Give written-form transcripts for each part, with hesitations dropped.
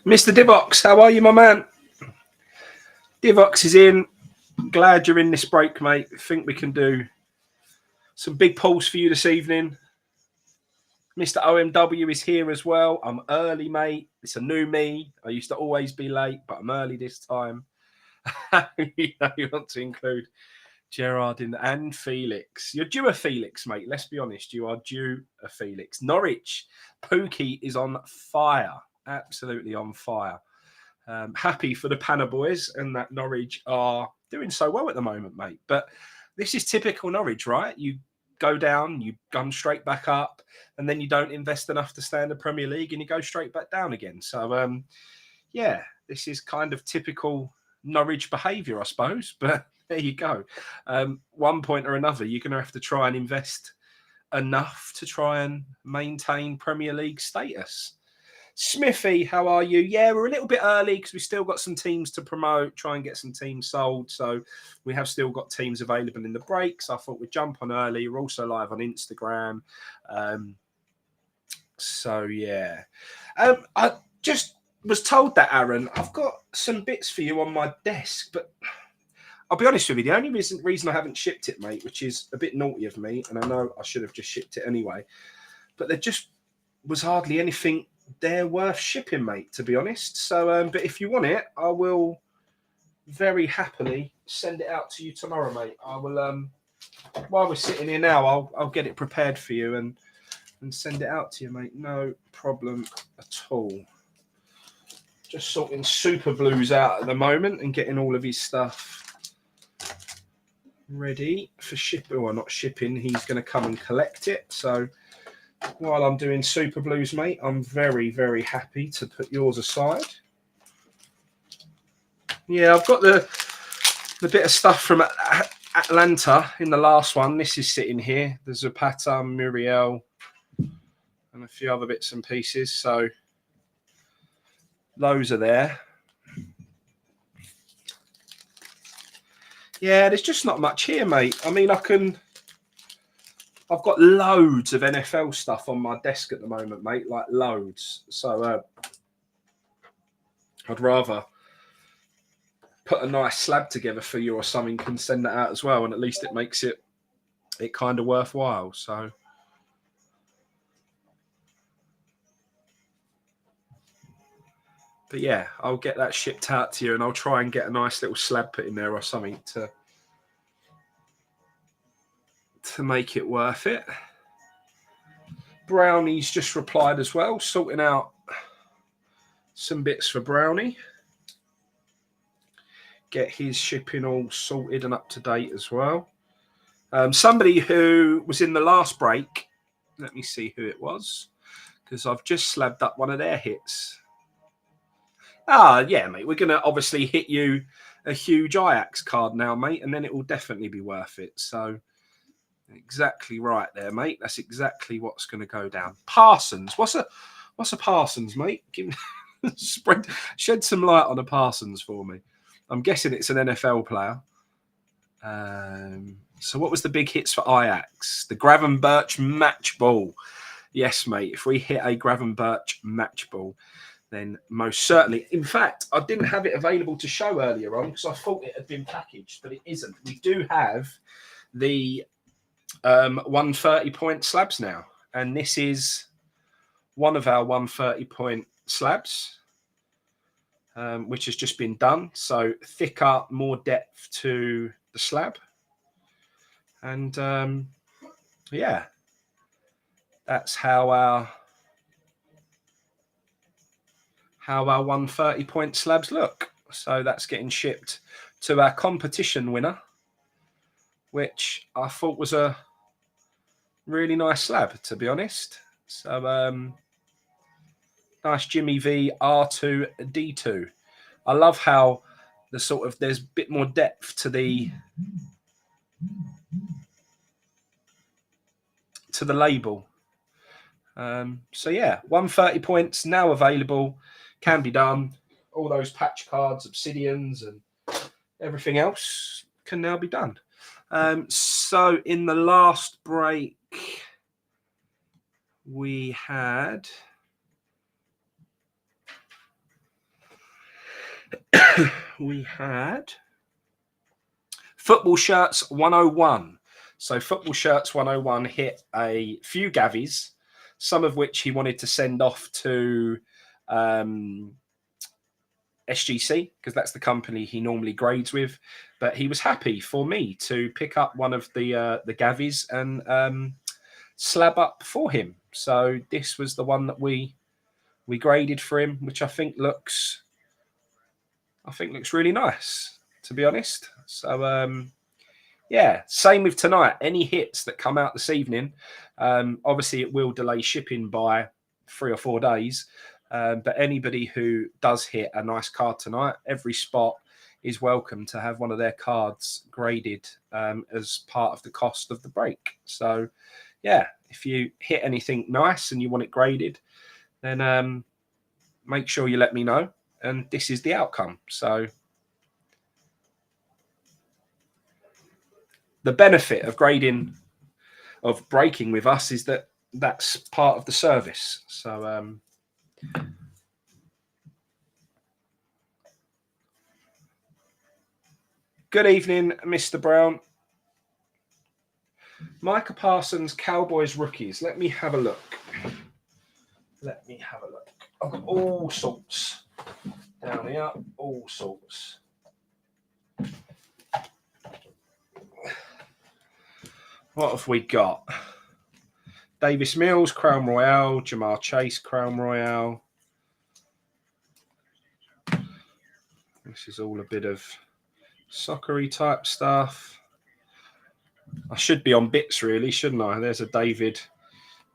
Mr. Divox, how are you, my man? Divox is in. Glad you're in this break, mate. Think we can do some big pulls for you this evening. Mr. OMW is here as well. I'm early, mate. It's a new me. I used to always be late, but I'm early this time. You want to include Gerard and Felix. You're due a Felix, mate. Let's be honest. You are due a Felix. Norwich, Pookie is on fire. Absolutely on fire. Happy for the Panna boys and that Norwich are doing so well at the moment, mate. But this is typical Norwich, right? You go down, you come straight back up, and then you don't invest enough to stay in the Premier League and you go straight back down again. So, yeah, this is kind of typical Norwich behaviour, I suppose. But there you go. One point or another, you're going to have to try and invest enough to try and maintain Premier League status. Smithy, how are you? Yeah, we're a little bit early because we've still got some teams to promote, try and get some teams sold. So we have still got teams available in the breaks. I thought we'd jump on early. We're also live on Instagram. So, yeah. I just was told that, Aaron, I've got some bits for you on my desk, but I'll be honest with you, the only reason I haven't shipped it, mate, which is a bit naughty of me, and I know I should have just shipped it anyway, but there just was hardly anything there worth shipping, mate, to be honest. So, but if you want it, I will very happily send it out to you tomorrow, mate. I will, while we're sitting here now, I'll get it prepared for you and send it out to you, mate. No problem at all. Just sorting Super Blues out at the moment and getting all of his stuff ready for shipping. Well, not shipping. He's going to come and collect it. So while I'm doing Super Blues, mate, I'm very, very happy to put yours aside. Yeah, I've got the bit of stuff from Atlanta in the last one. This is sitting here. There's Zapata, Muriel, and a few other bits and pieces. So those are there. Yeah, there's just not much here, mate. I mean, I've got loads of NFL stuff on my desk at the moment, mate, like loads. So I'd rather put a nice slab together for you or something and send that out as well, and at least it makes it kind of worthwhile. So but yeah, I'll get that shipped out to you, and I'll try and get a nice little slab put in there or something to make it worth it. Brownie's just replied as well, sorting out some bits for Brownie. Get his shipping all sorted and up to date as well. Somebody who was in the last break, let me see who it was, because I've just slabbed up one of their hits. Yeah, mate, we're going to obviously hit you a huge Ajax card now, mate, and then it will definitely be worth it. So exactly right there, mate. That's exactly what's going to go down. Parsons. What's a Parsons, mate? Shed some light on a Parsons for me. I'm guessing it's an NFL player. So what was the big hits for Ajax? The Gravenberch match ball. Yes, mate. If we hit a Gravenberch match ball, then most certainly. In fact, I didn't have it available to show earlier on because I thought it had been packaged, but it isn't. We do have the 130-point slabs now, and this is one of our 130-point slabs, which has just been done. So thicker, more depth to the slab, and yeah, that's how our 130-point slabs look. So that's getting shipped to our competition winner, which I thought was a really nice slab, to be honest. So nice Jimmy V R2D2. I love how there's a bit more depth to the label. So yeah, 130 points now available, can be done. All those patch cards, obsidians, and everything else can now be done. So in the last break, we had we had Football Shirts 101. So Football Shirts 101 hit a few gavies, some of which he wanted to send off to SGC, because that's the company he normally grades with. But he was happy for me to pick up one of the gavies and slab up for him. So this was the one that we graded for him, which I think looks really nice, to be honest. So yeah, same with tonight. Any hits that come out this evening, obviously it will delay shipping by 3 or 4 days. But anybody who does hit a nice card tonight, every spot is welcome to have one of their cards graded as part of the cost of the break. So yeah, if you hit anything nice and you want it graded, then make sure you let me know. And this is the outcome. So the benefit of breaking with us is that that's part of the service. So good evening, Mr. Brown. Micah Parsons, Cowboys rookies. Let me have a look. I've got all sorts down here, all sorts. What have we got? Davis Mills, Crown Royale. Jamar Chase, Crown Royale. This is all a bit of soccery type stuff. I should be on bits, really, shouldn't I? There's a David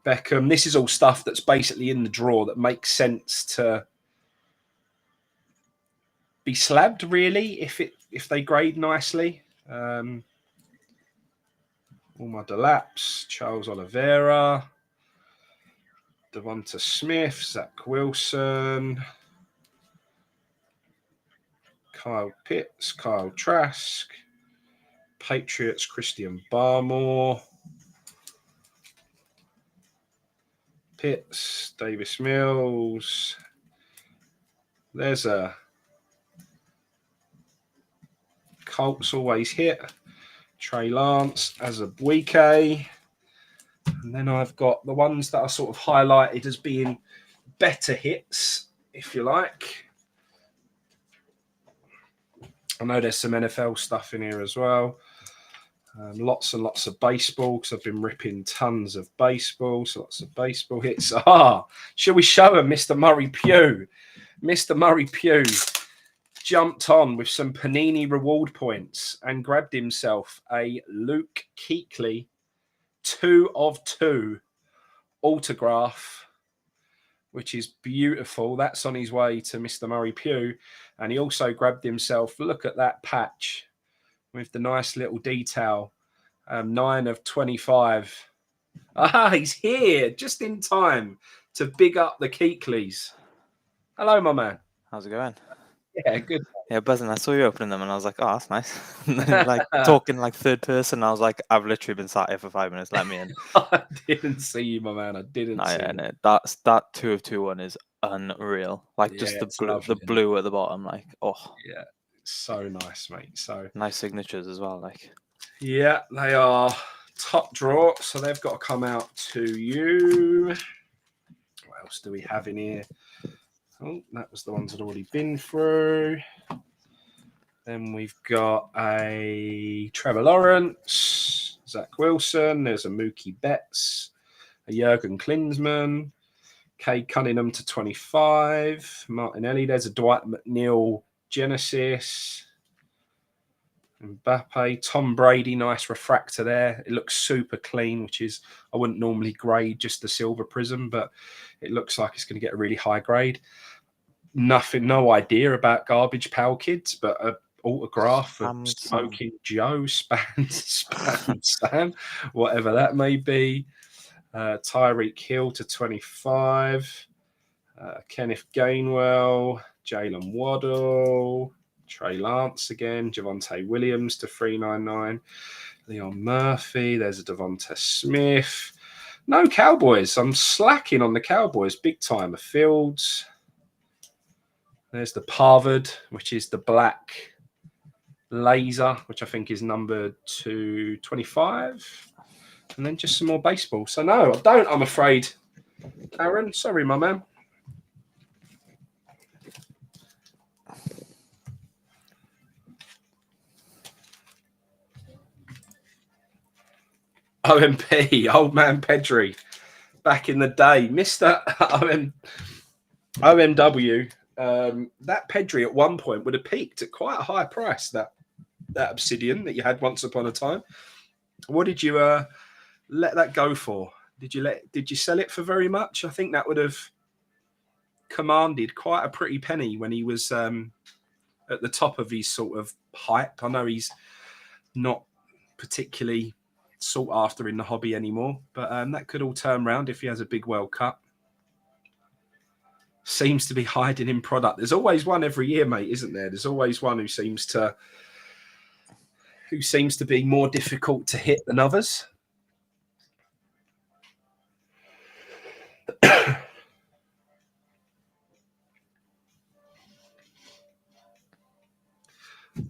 Beckham. This is all stuff that's basically in the drawer that makes sense to be slabbed, really, if they grade nicely. All my Delaps, Charles Oliveira, Devonta Smith, Zach Wilson, Kyle Pitts, Kyle Trask, Patriots, Christian Barmore, Pitts, Davis Mills. There's a Colts always hit. Trey Lance, Azubuike. And then I've got the ones that are sort of highlighted as being better hits, if you like. I know there's some NFL stuff in here as well. Lots and lots of baseball, because I've been ripping tons of baseball. So lots of baseball hits. Shall we show him Mr. Murray Pugh? Mr. Murray Pugh jumped on with some Panini reward points and grabbed himself a Luke Kuechly 2 of 2 autograph, which is beautiful. That's on his way to Mr. Murray Pugh. And he also grabbed himself, look at that patch with the nice little detail, 9 of 25. He's here just in time to big up the Kuechlys. Hello, my man. How's it going? Yeah, good. Yeah, buzzing. I saw you opening them and I was like, oh, that's nice. And then, like talking like third person, I was like, I've literally been sat here for 5 minutes. Let me in. I didn't see you, my man. I didn't see you. No, that 2 of 2 one is unreal. Like just the blue at the bottom. Like, oh. Yeah, it's so nice, mate. So nice signatures as well. Like, yeah, they are top drawer. So they've got to come out to you. What else do we have in here? Oh, that was the ones I'd already been through. Then we've got a Trevor Lawrence, Zach Wilson. There's a Mookie Betts, a Jurgen Klinsmann, Cade Cunningham to 25, Martinelli. There's a Dwight McNeil Genesis, Mbappe, Tom Brady. Nice refractor there. It looks super clean, which is, I wouldn't normally grade just the silver prism, but it looks like it's going to get a really high grade. No idea about Garbage Pail Kids, but a autograph of Smoking Joe, Span Sam, whatever that may be. Tyreek Hill to 25. Kenneth Gainwell, Jalen Waddle, Trey Lance again, Javonte Williams to 399. Leon Murphy, there's a Devonta Smith. No Cowboys. I'm slacking on the Cowboys big time. Fields. There's the Parvard, which is the black laser, which I think is number 225. And then just some more baseball. So no, I don't, I'm afraid. Aaron, sorry, my man. OMP, old man Pedri, back in the day, Mr. OMW. That Pedri at one point would have peaked at quite a high price. That obsidian that you had once upon a time. What did you let that go for? Did you sell it for very much? I think that would have commanded quite a pretty penny when he was at the top of his sort of hype. I know he's not particularly sought after in the hobby anymore, but that could all turn around if he has a big World Cup. Seems to be hiding in product. There's always one every year, mate, isn't there? There's always one who seems to be more difficult to hit than others.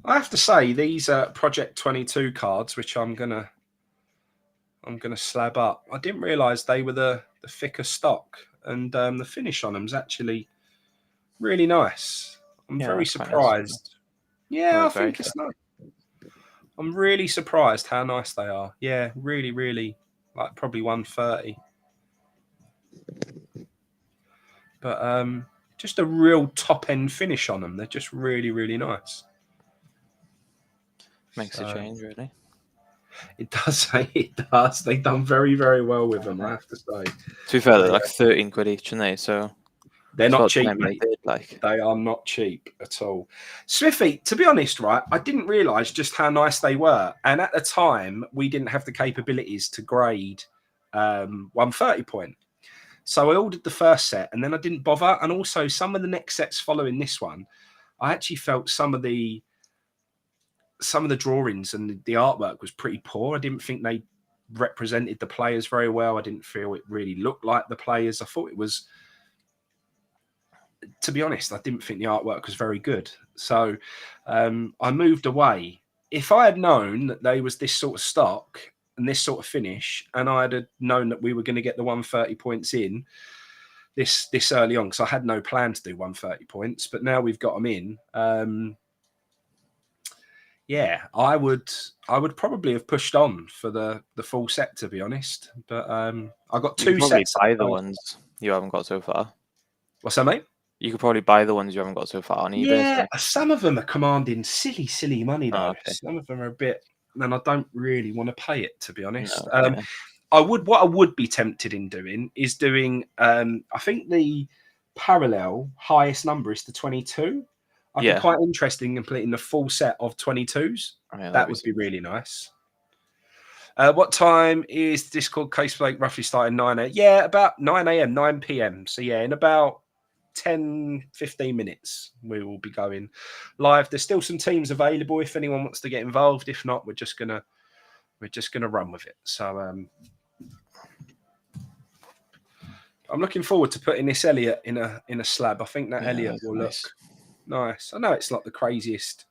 I have to say, these Project 22 cards, which I'm gonna slab up. I didn't realise they were the thicker stock, and the finish on them is actually really nice. I'm very surprised. Yeah, I think it's nice. I'm really surprised how nice they are. Yeah, really, really, like probably 130. But just a real top end finish on them. They're just really, really nice. Makes a change, really. It does. It does. They've done very, very well with them, I have to say. To be fair, they're like 13 quid each, aren't they? So they're not cheap, mate. They are not cheap at all. Smithy, to be honest, right, I didn't realise just how nice they were. And at the time, we didn't have the capabilities to grade 130 point. So I ordered the first set and then I didn't bother. And also some of the next sets following this one, I actually felt some of the drawings and the artwork was pretty poor. I didn't think they represented the players very well. I didn't feel it really looked like the players. I thought it was, to be honest, I didn't think the artwork was very good. So I moved away. If I had known that they was this sort of stock and this sort of finish, and I had known that we were going to get the 130 points in this early on, because I had no plan to do 130 points, but now we've got them in. Yeah, I would probably have pushed on for the full set, to be honest. But I got two sets. Buy the ones you haven't got so far. What's that, mate? You could probably buy the ones you haven't got so far on eBay. Yeah, some of them are commanding silly money, though. Okay. Some of them are a bit, and I don't really want to pay it, to be honest. No, okay. What I would be tempted in doing is doing. I think the parallel highest number is the 22. I'd be quite interested in completing the full set of 22s. Yeah, that would be really nice. What time is Discord case break roughly starting? 9 a.m. Yeah, about 9 a.m., 9 p.m. So yeah, in about 10-15 minutes we will be going live. There's still some teams available if anyone wants to get involved. If not, we're just gonna run with it. So I'm looking forward to putting this Elliot in a slab. I think that Elliot will look nice. I know it's not the craziest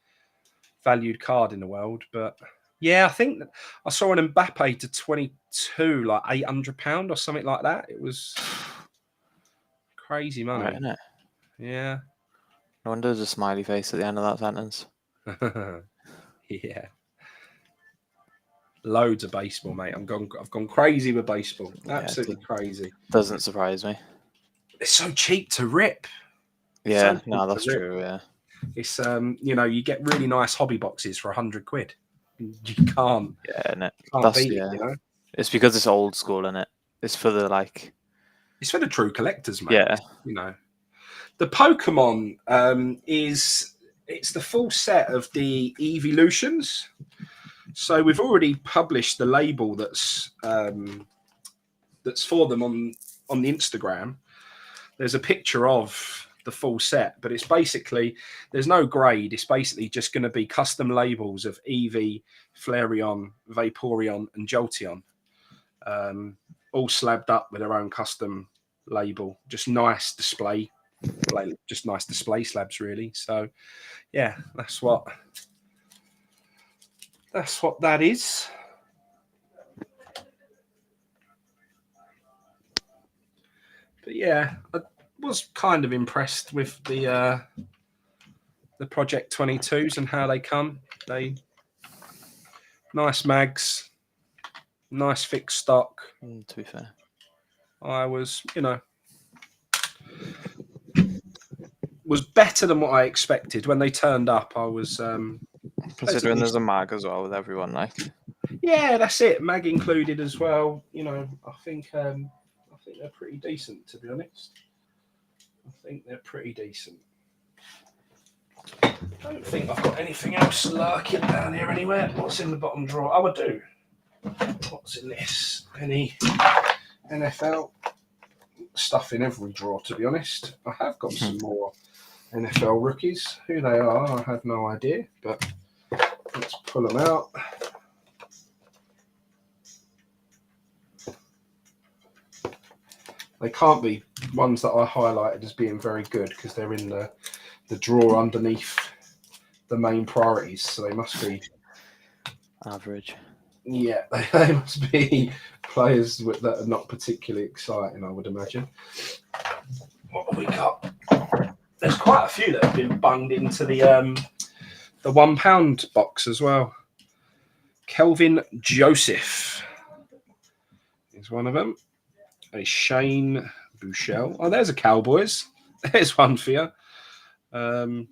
valued card in the world, but yeah, I think that I saw an Mbappe to 22, like £800 or something like that. It was crazy money, isn't it? Yeah. No wonder there's a smiley face at the end of that sentence. Yeah. Loads of baseball, mate. I've gone crazy with baseball. Absolutely crazy. Doesn't surprise me. It's so cheap to rip. Yeah, no, that's true. Yeah, it's you get really nice hobby boxes for 100 quid. You can't. Yeah, no, can't beat it. It's because it's old school, isn't it? It's for the It's for the true collectors, mate. Yeah. The Pokemon it's the full set of the evolutions. So we've already published the label that's for them on the Instagram. There's a picture of the full set, but it's basically, there's no grade. It's basically just going to be custom labels of Eevee, Flareon, Vaporeon, and Jolteon, all slabbed up with their own custom label. Just nice display just nice display slabs, really. So, yeah, that's what that is. But yeah, I was kind of impressed with the Project 22s and how they come. They nice mags, nice fixed stock. To be fair, I was, was better than what I expected when they turned up. I was considering pleasantly. there's a mag as well with everyone, like. Yeah, that's it. Mag included as well. I think they're pretty decent, to be honest. I think they're pretty decent. I don't think I've got anything else lurking down here anywhere. What's in the bottom drawer? Oh, I do. What's in this? Any NFL stuff in every drawer, to be honest. I have got some more NFL rookies. Who they are, I have no idea, but let's pull them out. They can't be ones that I highlighted as being very good because they're in the drawer underneath the main priorities, so they must be Average. Yeah, they must be players that are not particularly exciting, I would imagine. What have we got? There's quite a few that have been bunged into the £1 box as well. Kelvin Joseph is one of them. A Shane Bouchel. Oh, there's a Cowboys. There's one for you.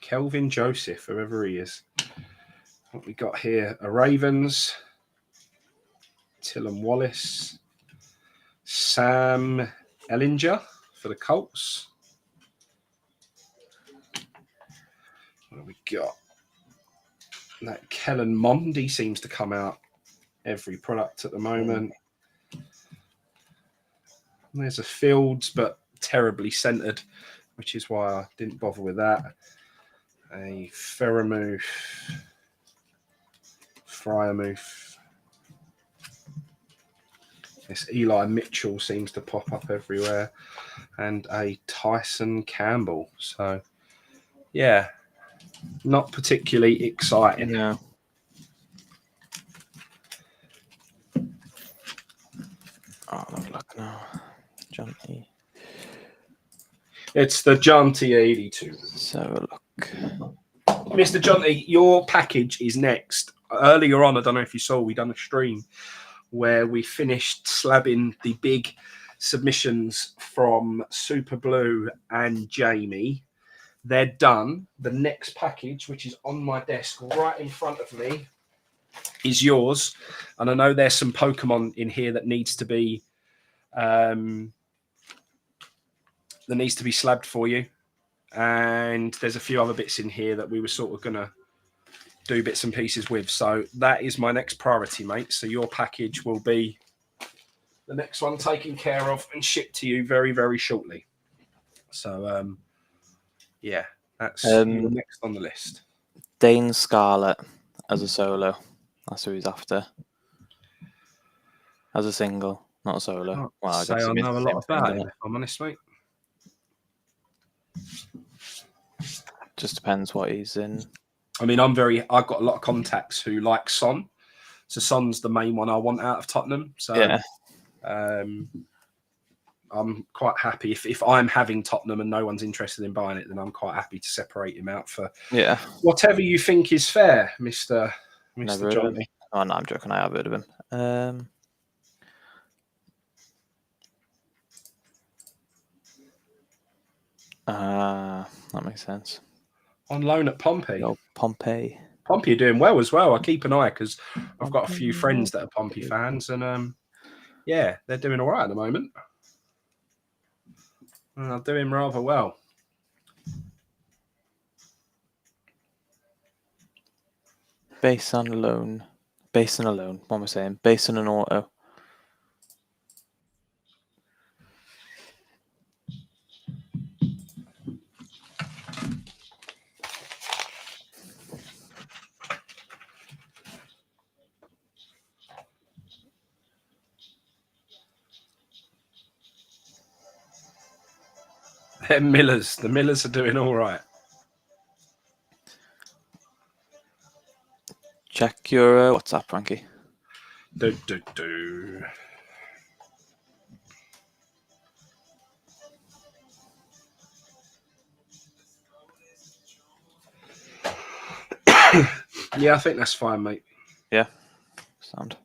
Kelvin Joseph, whoever he is. What we got here? A Ravens. Tillum Wallace. Sam Ellinger for the Colts. What have we got? That Kellen Mond, he seems to come out every product at the moment. There's a Fields, but terribly centered, which is why I didn't bother with that. A Freiermuth. This Eli Mitchell seems to pop up everywhere. And a Tyson Campbell. So, yeah, not particularly exciting. No. Oh, look now. Johnny. It's the Jonty 82. So look. Mr. Jonty, your package is next. Earlier on, I don't know if you saw, we done a stream where we finished slabbing the big submissions from Super Blue and Jamie. They're done. The next package, which is on my desk right in front of me, is yours. And I know there's some Pokemon in here that needs to be slabbed for you. And there's a few other bits in here that we were sort of going to do bits and pieces with. So that is my next priority, mate. So your package will be the next one taken care of and shipped to you very, very shortly. So, yeah, that's you're next on the list. Dane Scarlett as a solo. That's who he's after. As a single, not a solo. Well, I guess I know a lot about him, if I'm honest, mate. Just depends what he's in. I mean, I've got a lot of contacts who like Son. So Son's the main one I want out of Tottenham. So yeah. I'm quite happy if I'm having Tottenham and no one's interested in buying it, then I'm quite happy to separate him out for whatever you think is fair, Mr. John. Oh no, I'm joking. I have heard of him. That makes sense. On loan at Pompey. Oh, Pompey are doing well as well. I keep an eye because I've got a few friends that are Pompey fans, and yeah, they're doing all right at the moment. And they're doing rather well. Based on a loan. What am I saying? Based on an auto. They're Millers. The Millers are doing all right. Check your WhatsApp, Frankie. Do. Yeah, I think that's fine, mate. Yeah, sound.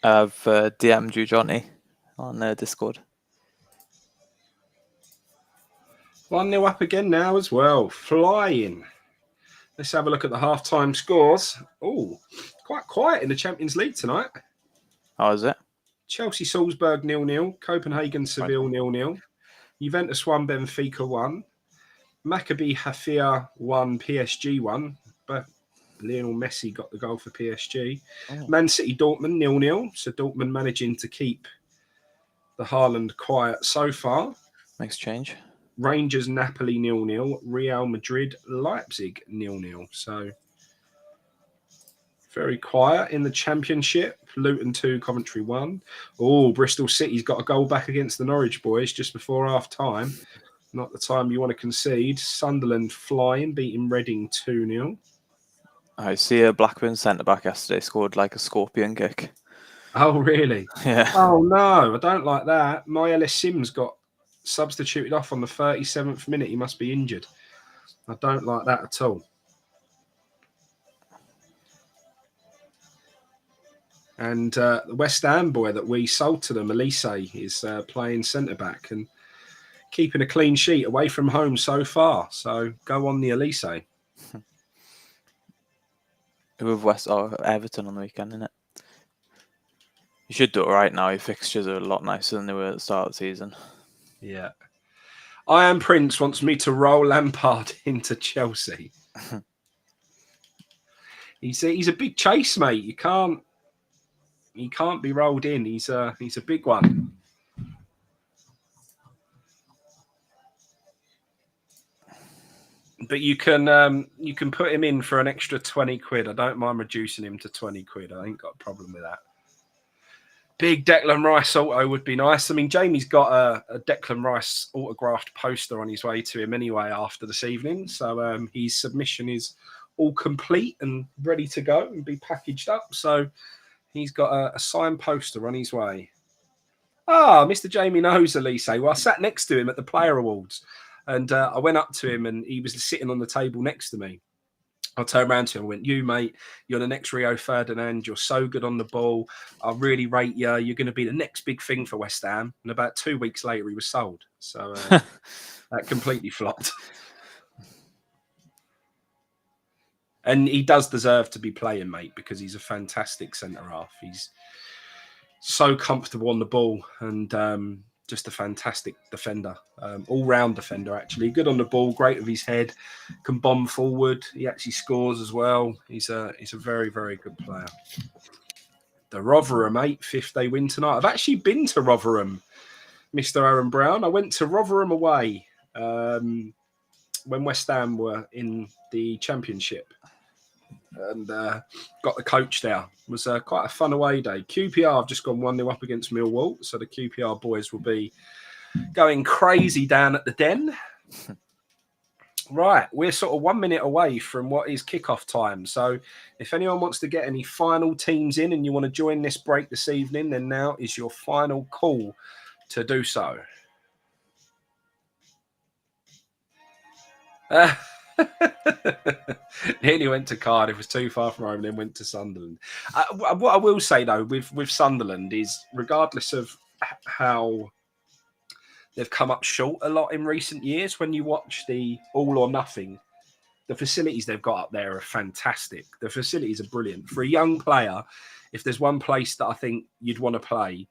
I've DM'd you, Johnny, on Discord. 1-0 up again now as well. Flying. Let's have a look at the half-time scores. Oh, quite quiet in the Champions League tonight. How is it? Chelsea Salzburg 0-0. Copenhagen Seville 0-0. Juventus 1, Benfica 1. Maccabi Haifa 1, PSG 1. But Lionel Messi got the goal for PSG. Oh. Man City Dortmund 0-0. So Dortmund managing to keep the Haaland quiet so far. Makes change. Rangers Napoli 0-0. Real Madrid Leipzig 0-0. So very quiet in the Championship. Luton 2, Coventry 1. Oh, Bristol City's got a goal back against the Norwich boys just before half-time. Not the time you want to concede. Sunderland flying, beating Reading 2-0. I see a Blackburn centre-back yesterday scored like a scorpion kick. Oh, really? Yeah. Oh, no, I don't like that. My Ellis Sims got substituted off on the 37th minute. He must be injured. I don't like that at all. And the West Ham boy that we sold to them, Elise, is playing centre-back and keeping a clean sheet away from home so far. So go on the Elise. With Everton on the weekend, isn't it? You should do it right now. Your fixtures are a lot nicer than they were at the start of the season. Yeah. I Am Prince wants me to roll Lampard into Chelsea. He's a big chase, mate. He can't be rolled in. He's a big one. But you can put him in for an extra 20 quid. I don't mind reducing him to 20 quid. I ain't got a problem with that. Big Declan Rice auto would be nice. I mean, Jamie's got a Declan Rice autographed poster on his way to him anyway after this evening. So his submission is all complete and ready to go and be packaged up. So he's got a signed poster on his way. Ah, Mr. Jamie knows Elise. Well, I sat next to him at the Player Awards and I went up to him and he was sitting on the table next to me. I turned around to him and went, you, mate, you're the next Rio Ferdinand. You're so good on the ball. I really rate you. You're going to be the next big thing for West Ham. And about 2 weeks later, he was sold. So that completely flopped. And he does deserve to be playing, mate, because he's a fantastic centre-half. He's so comfortable on the ball and just a fantastic defender, all-round defender, actually. Good on the ball, great with his head, can bomb forward. He actually scores as well. He's a very, very good player. The Rotherham 5th day win tonight. I've actually been to Rotherham, Mr. Aaron Brown. I went to Rotherham away when West Ham were in the Championship and got the coach there. It was quite a fun away day. QPR have just gone 1-0 up against Millwall, so the QPR boys will be going crazy down at the Den. Right, we're sort of 1 minute away from what is kickoff time. So if anyone wants to get any final teams in and you want to join this break this evening, then now is your final call to do so. Nearly went to Cardiff, was too far from home, then went to Sunderland. What I will say, though, with Sunderland is, regardless of how they've come up short a lot in recent years, when you watch the All or Nothing, the facilities they've got up there are fantastic. The facilities are brilliant. For a young player, if there's one place that I think you'd want to play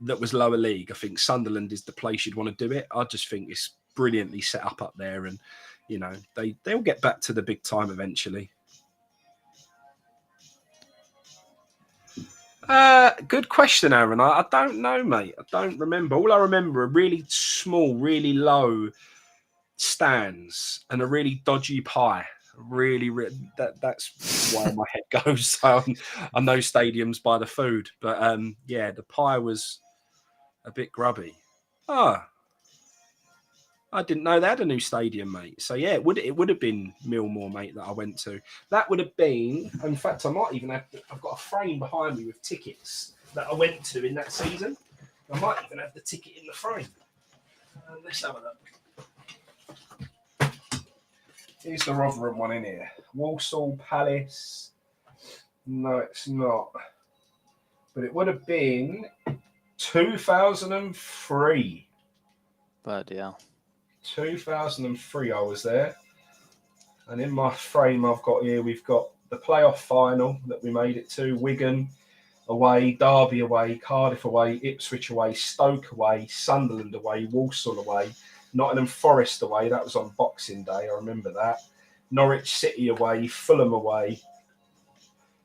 that was lower league, I think Sunderland is the place you'd want to do it. I just think it's brilliantly set up there, and you know they'll get back to the big time eventually. Good question, Aaron. I don't know, mate. I don't remember. All I remember are really small, really low stands and a really dodgy pie. That's why my head goes on those stadiums by the food. But yeah, the pie was a bit grubby. Ah, I didn't know they had a new stadium, mate. So yeah, it would have been Millmore, mate, that I went to. That would have been. In fact, I might even have. I've got a frame behind me with tickets that I went to in that season. I might even have the ticket in the frame. Let's have a look. Here's the Rotherham one in here. Walsall Palace. No, it's not. But it would have been 2003. Bloody hell. 2003 I was there. And in my frame I've got here, we've got the playoff final that we made it to. Wigan away, Derby away, Cardiff away, Ipswich away, Stoke away, Sunderland away, Walsall away, Nottingham Forest away. That was on Boxing Day, I remember that. Norwich City away, Fulham away.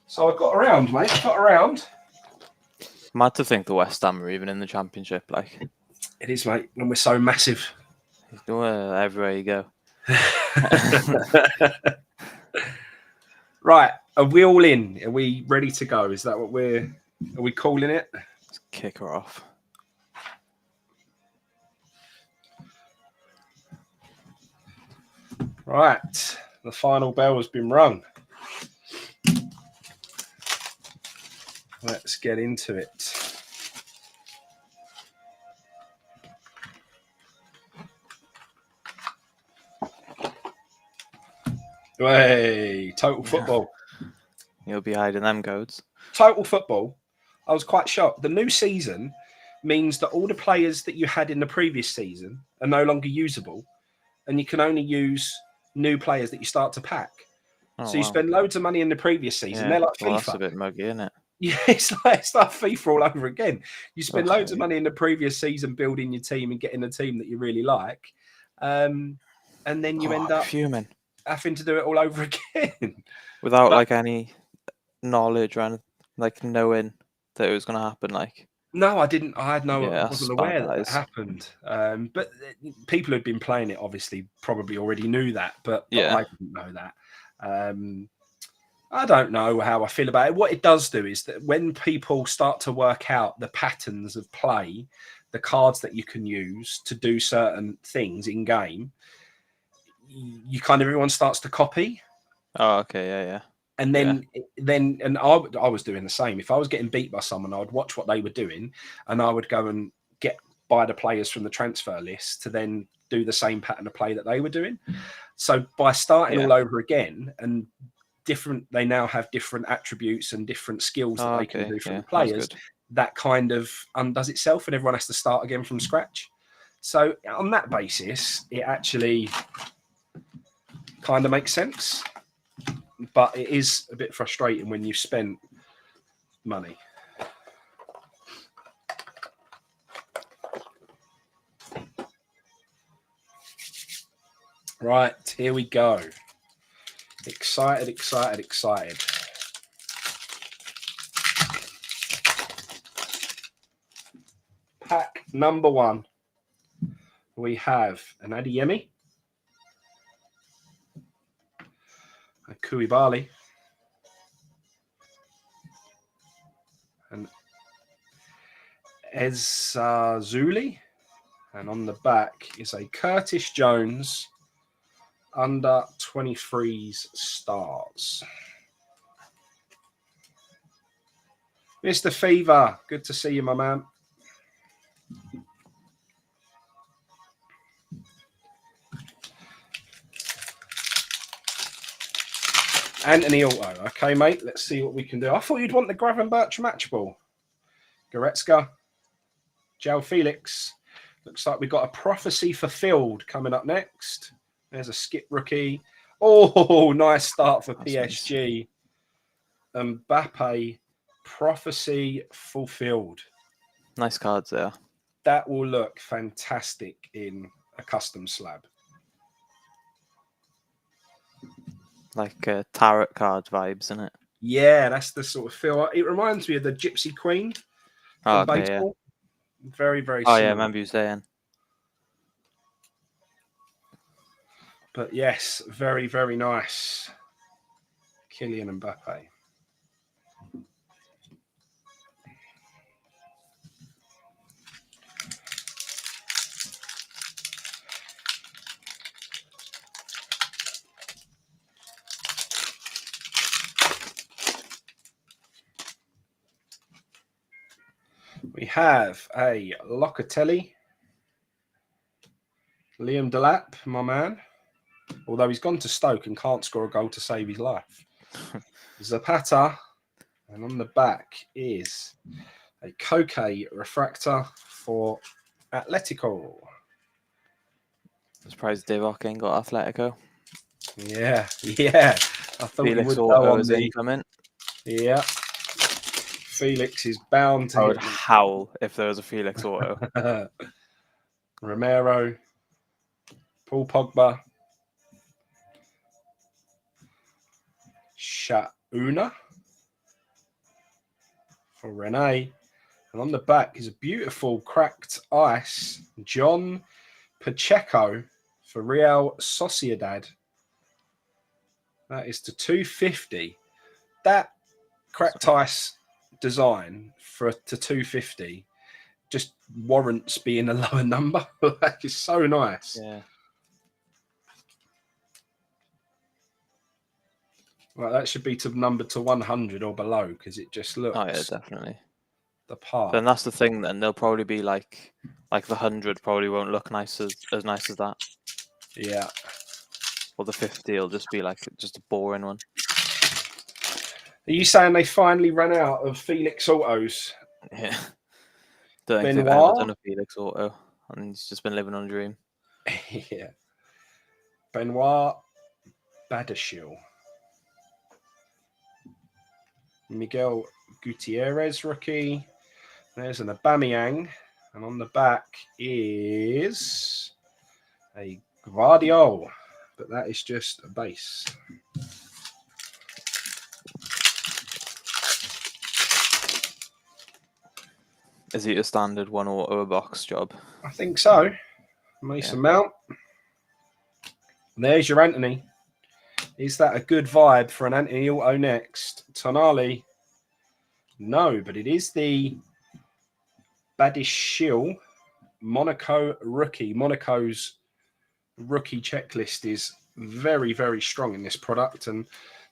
So I got around, mate. Got around. Mad to think the West Ham are even in the Championship. Like, it is, mate. When we're so massive. Everywhere you go. Right. Are we all in? Are we ready to go? Is that what are we calling it? Let's kick her off. Right. The final bell has been rung. Let's get into it. Hey, total football. You'll be hiding them codes. Total football. I was quite shocked. The new season means that all the players that you had in the previous season are no longer usable, and you can only use new players that you start to pack. So you spend loads of money in the previous season. Yeah, They're like FIFA. That's a bit muggy, isn't it? Yeah, it's like FIFA all over again. You spend loads of money in the previous season building your team and getting a team that you really like, and then you end up fuming, having to do it all over again without like any knowledge or anything, like knowing that it was going to happen. Like, no, I didn't. I wasn't aware that happened. But people who'd been playing it obviously probably already knew that, but I didn't know that. I don't know how I feel about it. What it does do is that when people start to work out the patterns of play, the cards that you can use to do certain things in game, everyone starts to copy. Oh, okay, yeah. And then I was doing the same. If I was getting beat by someone, I would watch what they were doing, and I would go and buy the players from the transfer list to then do the same pattern of play that they were doing. So by starting all over again and they now have different attributes and different skills that they can do from the players. That kind of undoes itself, and everyone has to start again from scratch. So on that basis, it actually kind of makes sense. But it is a bit frustrating when you've spent money. Right, here we go. Excited. Pack number 1. We have an Adeyemi, a Koulibaly, an Ezazuli, and on the back is a Curtis Jones under 23's stars. Mr. Fever, good to see you, my man. Anthony Auto. Okay, mate, let's see what we can do. I thought you'd want the Gravenberch match ball. Goretzka, João Felix. Looks like we've got a prophecy fulfilled coming up next. There's a skip rookie. Oh, nice start for PSG. Nice. Mbappe, prophecy fulfilled. Nice cards there. That will look fantastic in a custom slab. Like tarot card vibes, isn't it? Yeah, that's the sort of feel. It reminds me of the Gypsy Queen from baseball. Yeah. Very, very similar. Yeah, I remember you saying. But yes, very, very nice. Kylian Mbappe. We have a Locatelli. Liam Delap, my man. Although he's gone to Stoke and can't score a goal to save his life. Zapata. And on the back is a Koke refractor for Atletico. I'm surprised Divock ain't got Atletico. Yeah. I thought Felix he would Auto go on is the... incoming. Yeah. Felix is bound to I would howl if there was a Felix Auto. Romero. Paul Pogba. Shauna for Rene. And on the back is a beautiful cracked ice. John Pacheco for Real Sociedad. That is to 250. That cracked ice design to 250 just warrants being a lower number. That is so nice. Yeah. Well, that should be numbered to 100 or below because it just looks. Oh yeah, definitely. The part. Then that's the thing. Then they'll probably be like the 100 probably won't look nice as nice as that. Yeah. Or the 50 will just be like just a boring one. Are you saying they finally ran out of Felix Autos? Yeah. Don't think they've Benoit? ever done a Felix Auto, and he's just been living on a dream. Yeah. Benoit Badashil. Miguel Gutierrez rookie. There's an Aubameyang. And on the back is a Guardiol. But that is just a base. Is he a standard one auto a box job? I think so. Mason Mount. And there's your Anthony. Is that a good vibe for an Anthony Auto next? Tonali. No, but it is the Badishil Monaco rookie. Monaco's rookie checklist is very, very strong in this product. And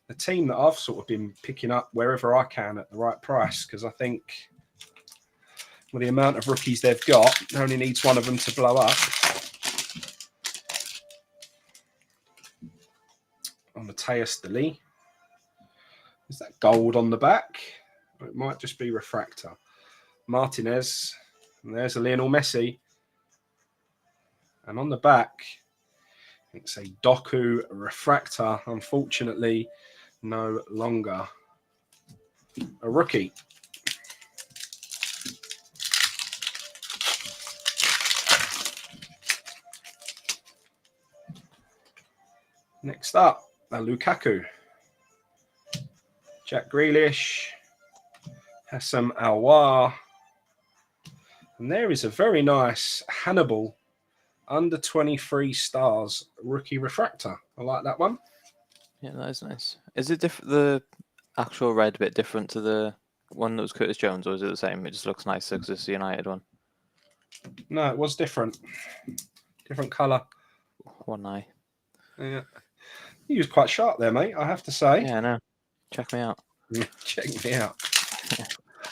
the team that I've sort of been picking up wherever I can at the right price, because I think with the amount of rookies they've got, only needs one of them to blow up. On Mateus Deli. Is that gold on the back? Or it might just be refractor. Martinez. And there's a Lionel Messi. And on the back, it's a Doku refractor. Unfortunately, no longer a rookie. Next up, a Lukaku. Jack Grealish. Hassam Alwar. And there is a very nice Hannibal under 23 stars rookie refractor. I like that one. Yeah, that is nice. Is it the actual red bit different to the one that was Curtis Jones, or is it the same? It just looks nicer because it's the United one. No, it was different. Different colour. One eye. Yeah. He was quite sharp there, mate, I have to say. Yeah, I know. Check me out. Check me out.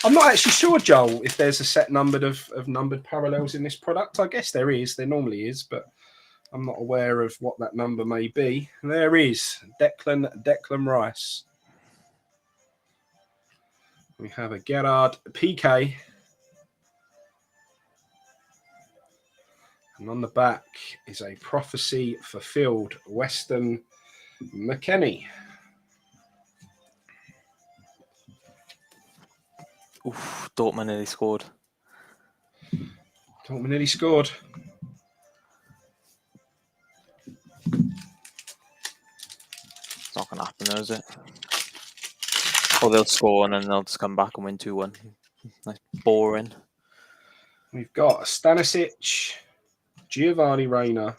I'm not actually sure, Joel, if there's a set number of numbered parallels in this product. I guess there is. There normally is, but I'm not aware of what that number may be. There is Declan Rice. We have a Gerard PK. And on the back is a prophecy fulfilled Weston McKennie. Oof, Dortmund nearly scored. Dortmund nearly scored. It's not going to happen, though, is it? Or they'll score and then they'll just come back and win 2-1. Nice, boring. We've got Stanisic, Giovanni Reina,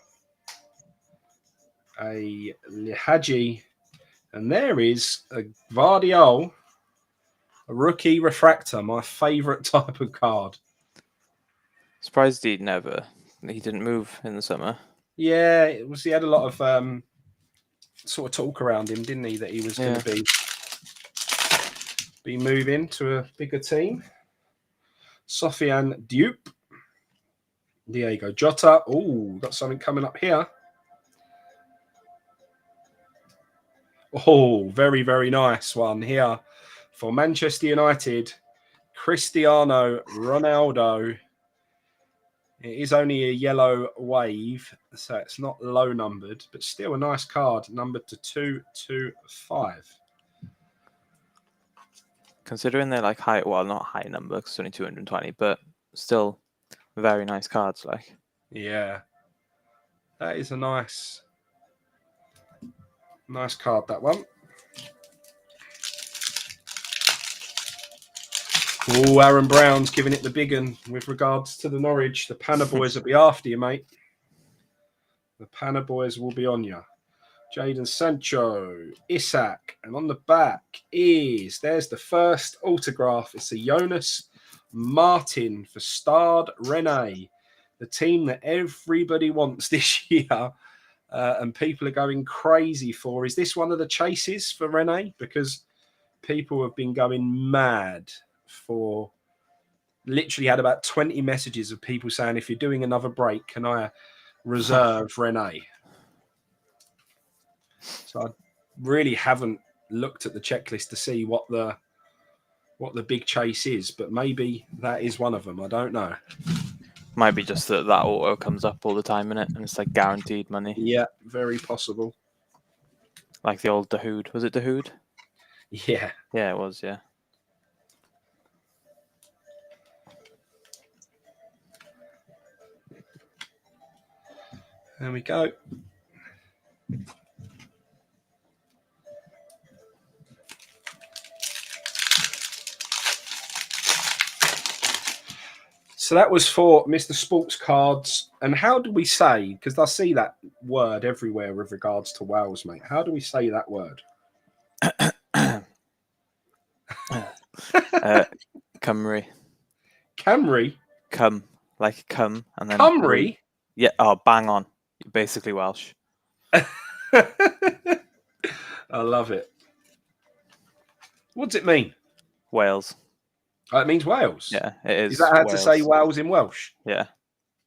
a Lihaji, and there is a Vardiol, a rookie refractor, my favourite type of card. Surprised he didn't move in the summer. Yeah, he had a lot of sort of talk around him, didn't he, that he was going to be moving to a bigger team. Sofiane Diop, Diego Jota. Oh, got something coming up here. Oh, very, very nice one here for Manchester United. Cristiano Ronaldo. It is only a yellow wave, so it's not low numbered, but still a nice card, numbered to 225. Considering they're like high, well, not high number because it's only 220, but still very nice cards. Like, yeah, that is a nice card, that one. Oh, Aaron Brown's giving it the big one with regards to the Norwich. The Panna boys will be after you, mate. The Panna boys will be on you. Jadon Sancho, Isak, and on the back there's the first autograph. It's a Jonas Martin for Stade Rennais, the team that everybody wants this year, and people are going crazy for. Is this one of the chases for Rennais? Because people have been going mad for. Literally had about 20 messages of people saying, if you're doing another break, can I reserve Rennais? So I really haven't looked at the checklist to see what the big chase is, but maybe that is one of them. I don't know. might be just that auto comes up all the time in it, and it's like guaranteed money. Yeah, very possible. Like the old Dahoud. Was it Dahoud? Yeah. Yeah, it was, yeah. There we go. So that was for Mr. Sports Cards. And how do we say, because I see that word everywhere with regards to Wales, mate. How do we say that word? Cymru. Camry? Come. Like come. And then Cymru? Yeah, oh, bang on. You're basically Welsh. I love it. What does it mean? Wales. Oh, it means Wales. Yeah, it is. Is that how Wales. to say Wales in Welsh? Yeah.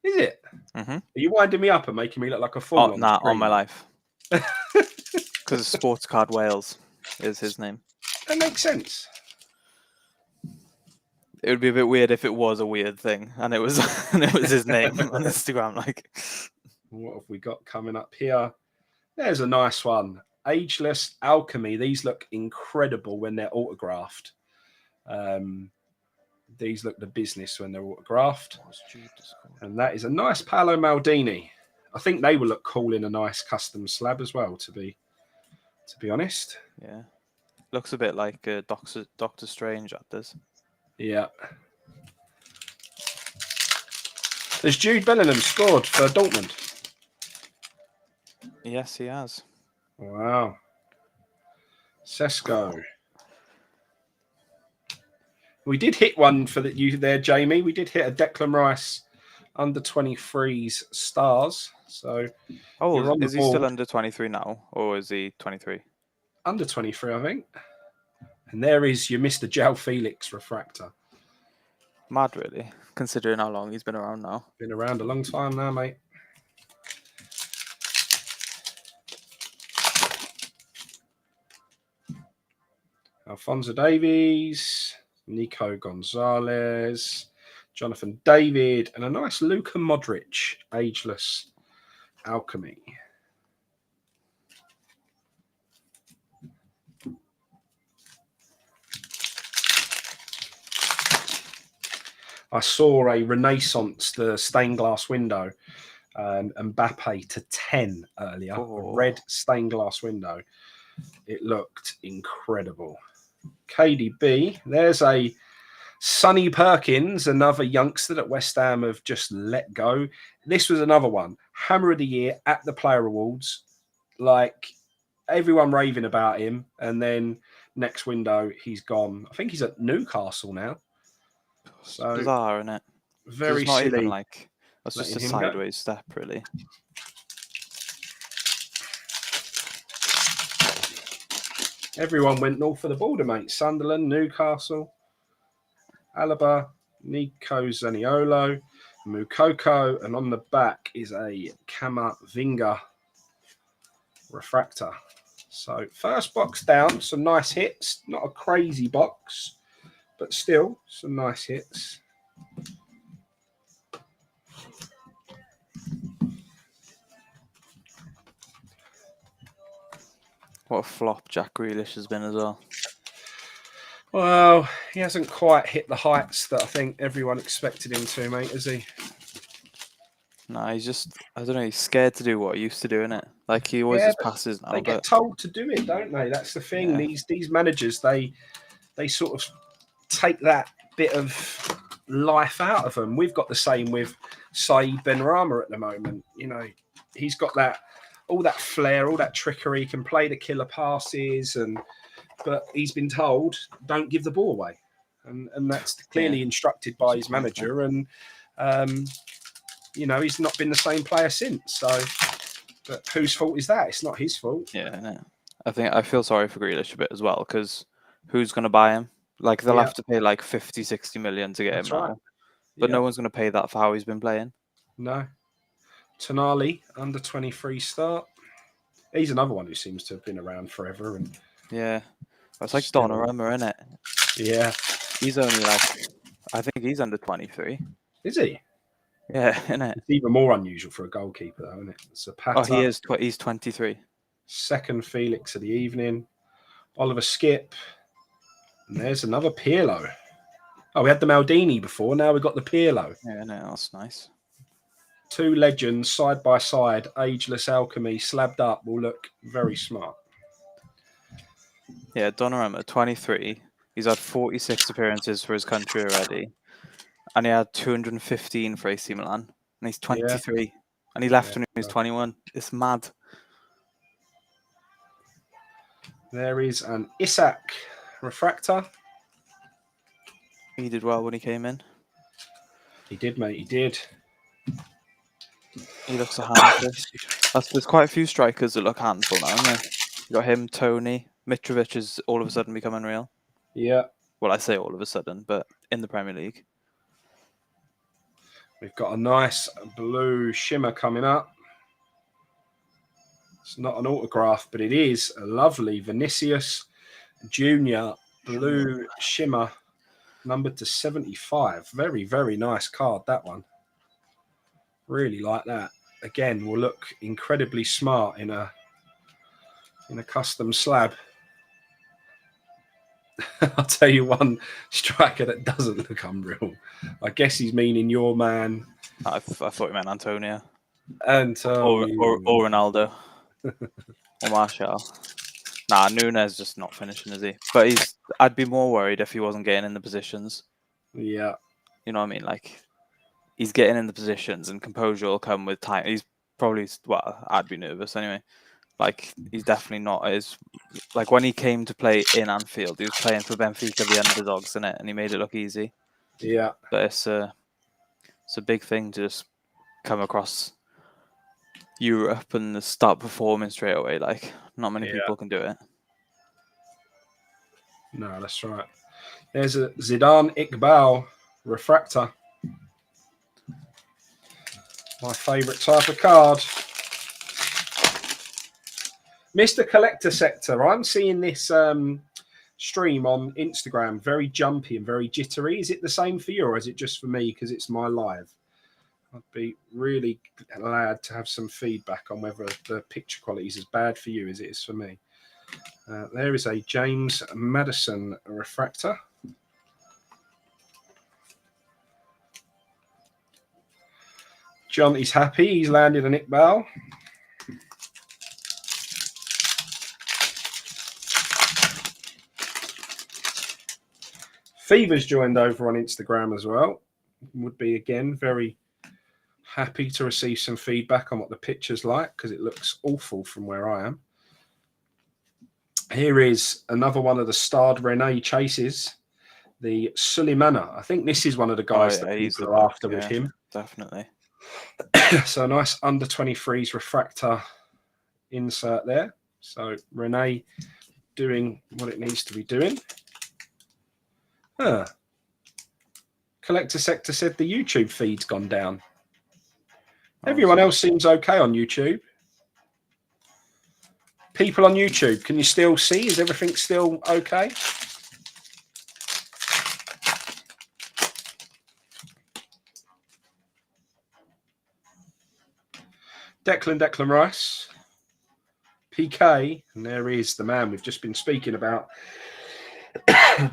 Is it? Mm-hmm. Are you winding me up and making me look like a fool? On my life. Because Sports Card Wales is his name. That makes sense. It would be a bit weird if it was a weird thing and it was his name on Instagram. Like, what have we got coming up here? There's a nice one. Ageless Alchemy. These look incredible when they're autographed. These look the business when they're autographed. And that is a nice Paolo Maldini. I think they will look cool in a nice custom slab as well, to be honest. Yeah. Looks a bit like Doctor Strange at this. Yeah. Has Jude Bellingham scored for Dortmund? Yes, he has. Wow. Sesko. We did hit one for you there, Jamie. We did hit a Declan Rice under 23's stars. So, is he still under 23 now, or is he 23? Under 23, I think. And there is your Mr. João Felix refractor. Mad, really, considering how long he's been around now. Been around a long time now, mate. Alphonso Davies, Nico Gonzalez, Jonathan David, and a nice Luka Modric, ageless Alchemy. I saw a Renaissance, the stained glass window, Mbappe to 10 earlier. A red stained glass window. It looked incredible. KDB, there's a Sonny Perkins, another youngster that West Ham have just let go. This was another one. Hammer of the Year at the Player Awards. like everyone raving about him, and then next window he's gone. I think he's at Newcastle now. So Bizarre, isn't it? very It's not even silly like that's just letting a him go. sideways step, really. Everyone went north of the border, mate. Sunderland, Newcastle, Alaba, Nico Zaniolo, Mukoko, and on the back is a Kamavinga refractor. So first box down, some nice hits. Not a crazy box, but still some nice hits. What a flop Jack Grealish has been as well. Well, he hasn't quite hit the heights that I think everyone expected him to, mate, has he? No, he's just, I don't know, he's scared to do what he used to do, innit? Like, he always Yeah, just but passes now, they get but told to do it, don't they? That's the thing. yeah. These managers, they sort of take that bit of life out of them. We've got the same with Saeed Benrahma at the moment. You know, he's got that all that flair, all that trickery. He can play the killer passes, but he's been told don't give the ball away, and that's clearly instructed by his manager. And you know, he's not been the same player since. So, but whose fault is that? It's not his fault. Yeah, no. I feel sorry for Grealish a bit as well, because who's going to buy him? Like, they'll have to pay like 50, 60 million to get him now. Right. But no one's going to pay that for how he's been playing. No. Tonali, under 23 start. He's another one who seems to have been around forever. And yeah. It's like still, Donnarumma, isn't it? Yeah. He's only like, I think he's under 23. Is he? Yeah, isn't it? It's even more unusual for a goalkeeper, though, isn't it? Zapata. Oh, he is. He's 23. Second Felix of the evening. Oliver Skip. And there's another Pirlo. Oh, we had the Maldini before. Now we've got the Pirlo. Yeah, no, that's nice. Two legends side by side. Ageless alchemy slabbed up will look very smart. Yeah, Donnarumma, 23. He's had 46 appearances for his country already. And he had 215 for AC Milan. And he's 23. Yeah. And he left when he was 21. It's mad. There is an Isak refractor. He did well when he came in. He did, mate. He did. He looks a handful. There's quite a few strikers that look handful now, isn't there? You got him, Tony. Mitrovic has all of a sudden become unreal. Yeah. Well, I say all of a sudden, but in the Premier League. We've got a nice blue shimmer coming up. It's not an autograph, but it is a lovely Vinicius Junior blue shimmer, numbered to 75. Very, very nice card, that one. Really like that. Again, will look incredibly smart in a custom slab. I'll tell you one striker that doesn't look unreal. I guess he's meaning your man. I thought you meant Antonio. Antonio. Or Ronaldo. Or Martial. Nah, Nunes just not finishing, is he? But I'd be more worried if he wasn't getting in the positions. Yeah. You know what I mean? Like, he's getting in the positions and composure will come with time. He's probably, well, I'd be nervous anyway. Like, he's definitely not as, like, when he came to play in Anfield, he was playing for Benfica, the underdogs, in it, and he made it look easy. Yeah. But it's a big thing to just come across Europe and start performing straight away. Like, not many people can do it. No, that's right. There's a Zidane Iqbal refractor. My favourite type of card. Mr. Collector Sector. I'm seeing this stream on Instagram very jumpy and very jittery. Is it the same for you, or is it just for me because it's my live? I'd be really glad to have some feedback on whether the picture quality is as bad for you as it is for me. There is a James Maddison refractor. John is happy. He's landed an Iqbal. Fever's joined over on Instagram as well. Would be, again, very Happy to receive some feedback on what the picture's like, because it looks awful from where I am. Here is another one of the starred Rene chases, the Suleimana. I think this is one of the guys that he's people the are book, after with yeah, him. definitely. So a nice under 23s refractor insert there. So Rene doing what it needs to be doing. Collector Sector said the YouTube feed's gone down. Everyone else seems okay on YouTube. People on YouTube, can you still see? Is everything still okay? Declan Rice, PK, and there is the man we've just been speaking about,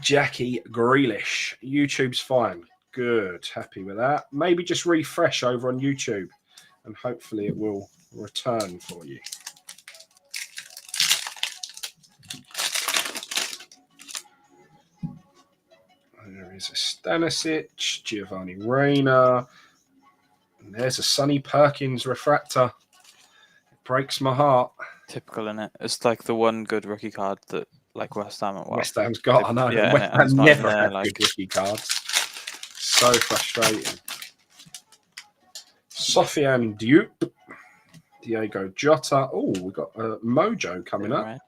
Jackie Grealish. YouTube's fine. Good. Happy with that. Maybe just refresh over on YouTube and hopefully it will return for you. There is a Stanisic, Giovanni Reina. And there's a Sonny Perkins refractor. It breaks my heart. Typical, innit? It's like the one good rookie card that like West Ham and West Ham's got. I know. Yeah, West Ham never had like... good rookie cards. So frustrating. Sofiane Diop, Diego Jota. Oh, we've got a Mojo coming up. Right.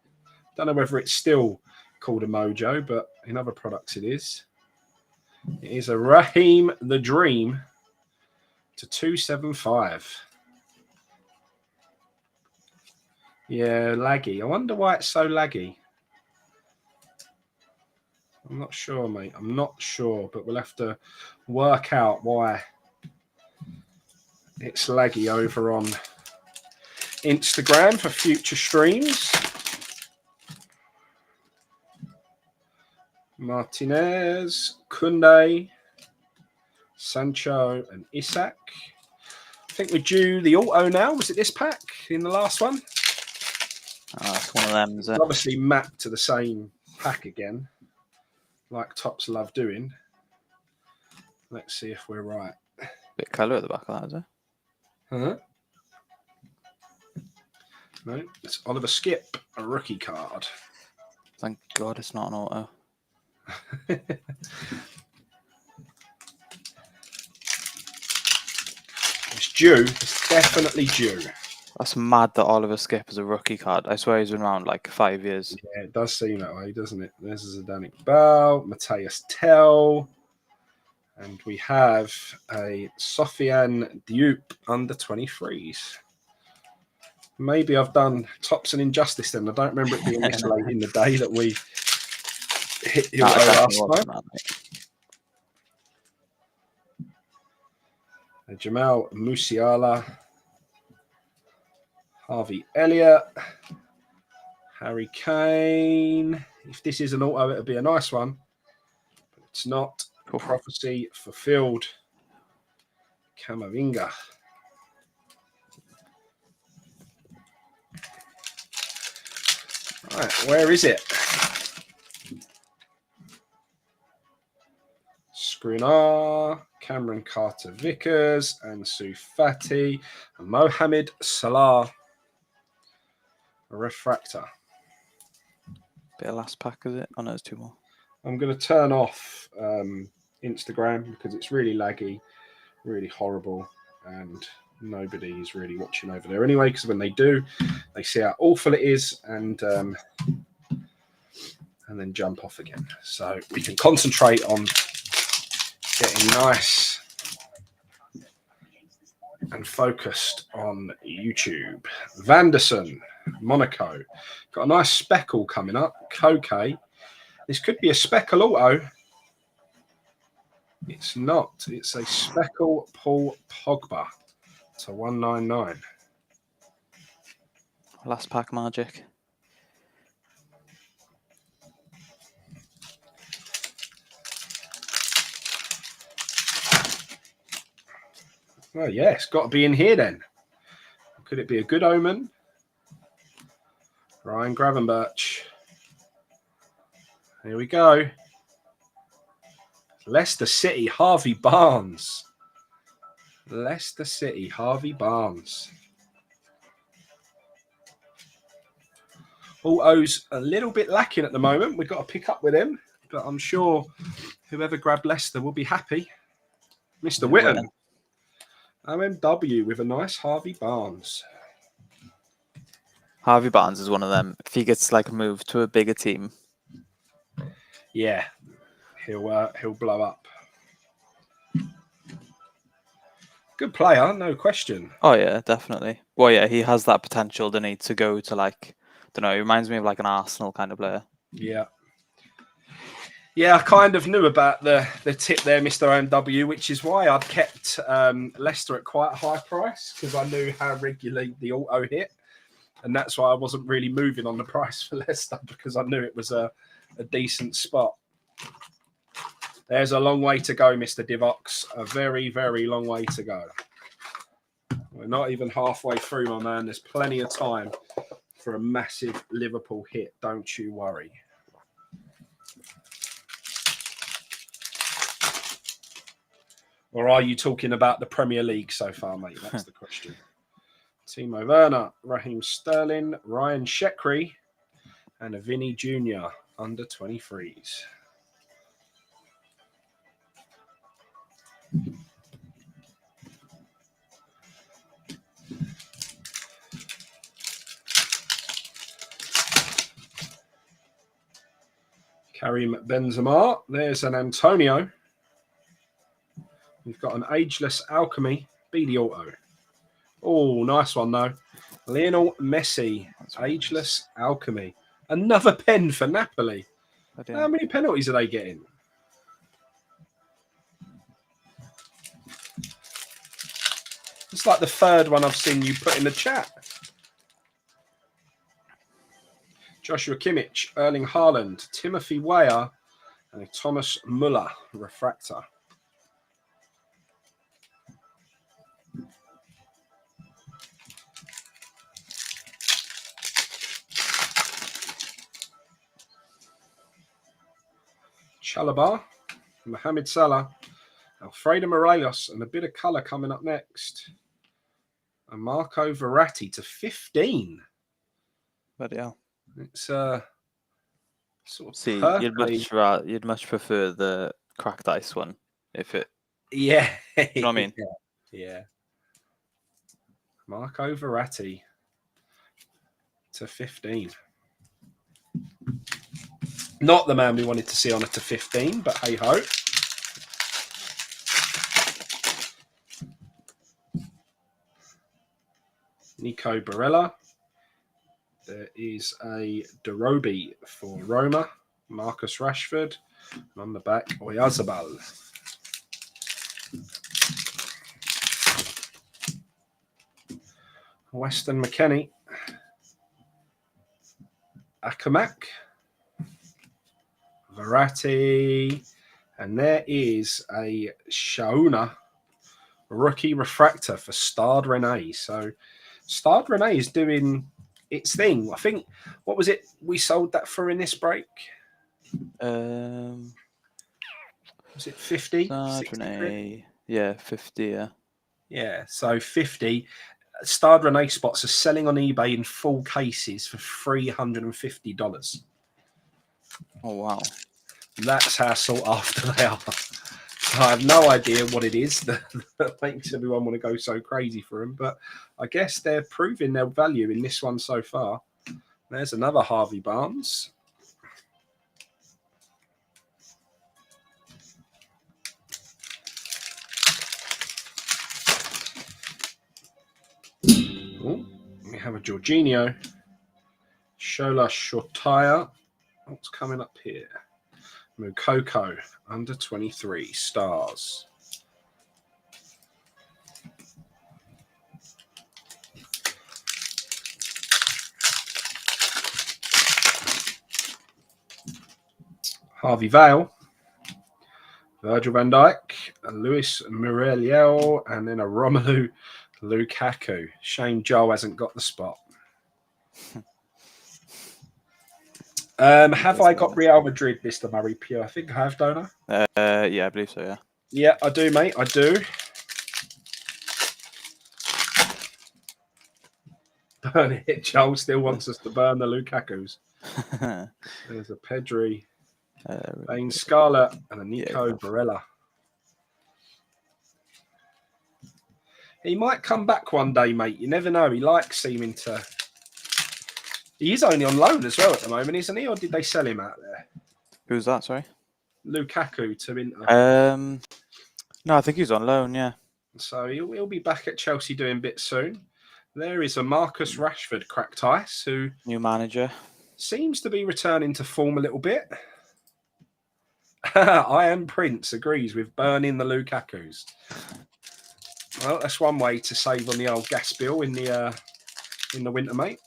Don't know whether it's still called a Mojo, but in other products it is. It is a Raheem the Dream to 275. Yeah, laggy. I wonder why it's so laggy. I'm not sure, mate. I'm not sure, but we'll have to work out why it's laggy over on Instagram for future streams. Martinez, Kunde, Sancho, and Isak. I think we're due the auto now. Was it this pack in the last one? It's one of them, is it? Obviously mapped to the same pack again, like Tops love doing. Let's see if we're right. Bit colour at the back of that, is it? Huh? No, it's Oliver Skip, a rookie card. Thank God it's not an auto. It's due. It's definitely due. That's mad that Oliver Skip is a rookie card. I swear he's been around like 5 years. Yeah, it does seem that way, doesn't it? There's a Zidane Bell, Matthias Tell, and we have a Sofiane Diop under 23s. Maybe I've done Tops an injustice then. I don't remember it being this late in the day that we hit your last time. Jamal Musiala, Harvey Elliott, Harry Kane. If this is an auto, it'll be a nice one. But it's not. Prophecy fulfilled. Camavinga. Right, where is it? Skriniar, Cameron Carter-Vickers, Ansu Fati, and Mohamed Salah. A refractor. Bit of last pack, is it? Oh no, there's two more. I'm going to turn off Instagram because it's really laggy, really horrible, and nobody's really watching over there anyway, because when they do, they see how awful it is and then jump off again. So we can concentrate on getting nice and focused on YouTube. Vanderson, Monaco. Got a nice speckle coming up. Koke. This could be a speckle auto. It's not. It's a speckle Paul Pogba to 199. Last pack magic. Well, yeah, it's got to be in here then. Could it be a good omen? Ryan Gravenberch. Here we go. Leicester City, Harvey Barnes. Leicester City, Harvey Barnes. Autos a little bit lacking at the moment. We've got to pick up with him, but I'm sure whoever grabbed Leicester will be happy. Mr. Whitten. OMW with a nice Harvey Barnes. Harvey Barnes is one of them. If he gets like moved to a bigger team, yeah, he'll blow up. Good player, no question. Oh yeah, definitely. Well, yeah, he has that potential, doesn't he, to go to like, I don't know. He reminds me of like an Arsenal kind of player. Yeah. Yeah, I kind of knew about the tip there, Mr. OMW, which is why I'd kept Leicester at quite a high price, because I knew how regularly the auto hit. And that's why I wasn't really moving on the price for Leicester, because I knew it was a decent spot. There's a long way to go, Mr. Divox. A very, very long way to go. We're not even halfway through, my man. There's plenty of time for a massive Liverpool hit. Don't you worry. Or are you talking about the Premier League so far, mate? That's the question. Timo Werner, Raheem Sterling, Ryan Shekri, and a Vinny Jr. under 23s. Karim Benzema. There's an Antonio. We've got an Ageless Alchemy. Beady Auto. Oh, nice one, though. Lionel Messi. Ageless Alchemy. Another pen for Napoli. How many penalties are they getting? It's like the third one I've seen you put in the chat. Joshua Kimmich, Erling Haaland, Timothy Weah, and a Thomas Muller refractor. Chalobah, Mohamed Salah, Alfredo Morelos, and a bit of colour coming up next. And Marco Verratti to 15. But yeah. It's sort of See, purpley. you'd much prefer the cracked ice one if it. Yeah. You know what I mean? Yeah. Marco Verratti to 15. Not the man we wanted to see on it to 15, but hey ho. Nico Barella. There is a Derobi for Roma. Marcus Rashford. And on the back, Oyarzabal. Weston McKennie. Akamak. Verratti. And there is a Shauna rookie refractor for Stade Rennais. So Stade Rennais is doing its thing. I think, what was it we sold that for in this break? Was it 50? Yeah, 50, yeah. Yeah, so 50. Stade Rennais spots are selling on eBay in full cases for $350. Oh, wow. That's how sought after they are. So I have no idea what it is that makes everyone want to go so crazy for them, but I guess they're proving their value in this one so far. There's another Harvey Barnes. Ooh, we have a Jorginho. Shola Shotaya. What's coming up here? Mukoko, under 23 stars. Harvey Vale, Virgil van Dijk, Luis Muriel, and then a Romelu Lukaku. Shame Joel hasn't got the spot. Have I got Real Madrid, Mr. Murray Pure? I think I have, don't I? Yeah, I believe so, yeah. Yeah, I do, mate. I do. Burn it. Joel still wants us to burn the Lukaku's. There's a Pedri, Bane Scarlett, and a Nico Barella. He might come back one day, mate. You never know. He likes seeming to. He is only on loan as well at the moment, isn't he? Or did they sell him out there? Who's that? Sorry, Lukaku to Inter. No, I think he's on loan. Yeah. So he'll be back at Chelsea doing bits soon. There is a Marcus Rashford cracked ice who New manager seems to be returning to form a little bit. I am Prince agrees with burning the Lukaku's. Well, that's one way to save on the old gas bill in the winter, mate.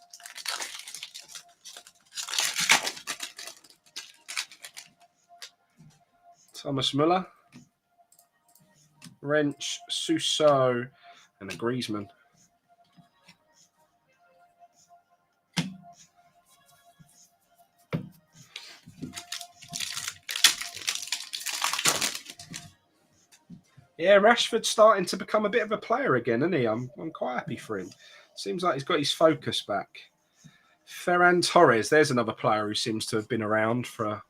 Thomas Müller, Wrench, Suso, and a Griezmann. Yeah, Rashford's starting to become a bit of a player again, isn't he? I'm quite happy for him. Seems like he's got his focus back. Ferran Torres, there's another player who seems to have been around for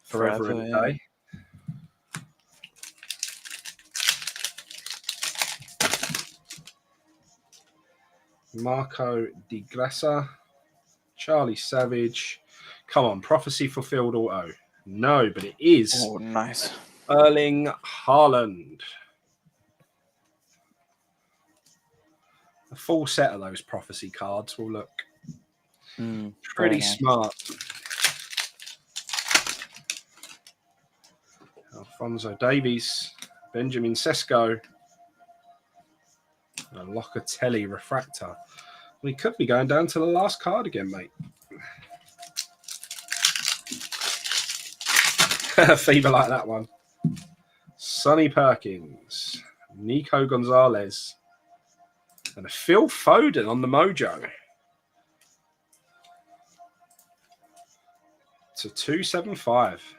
forever and a day. Marco Di Grassa, Charlie Savage. Come on, prophecy fulfilled auto. No, but it is. Oh, nice. Erling Haaland. A full set of those prophecy cards will look pretty smart. Alphonso Davies, Benjamin Sesko, and Locatelli Refractor. We could be going down to the last card again, mate. Fever like that one. Sonny Perkins, Nico Gonzalez, and a Phil Foden on the Mojo. To 275.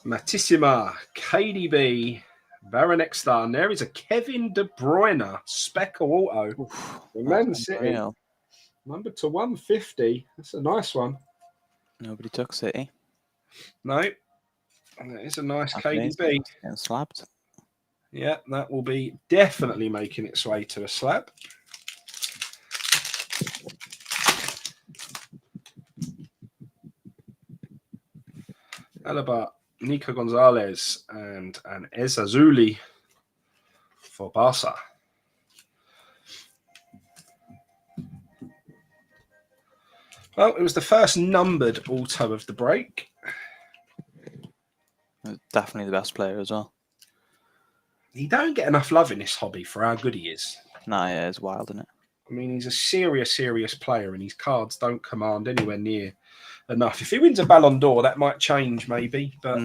Matissima, KDB, Baron Extar, and there is a Kevin De Bruyne Speckle Auto. Man City. Number to 150. That's a nice one. Nobody took City. No. And that is a nice KDB. Getting slapped. Yeah, that will be definitely making its way to a slab. Alaba, Nico Gonzalez, and an Ezazuli for Barca. Well, it was the first numbered auto of the break. Definitely the best player as well. He don't get enough love in this hobby for how good he is. Nah, yeah, it's wild, isn't it? I mean, he's a serious player, and his cards don't command anywhere near enough. If he wins a Ballon d'Or, that might change, maybe, but...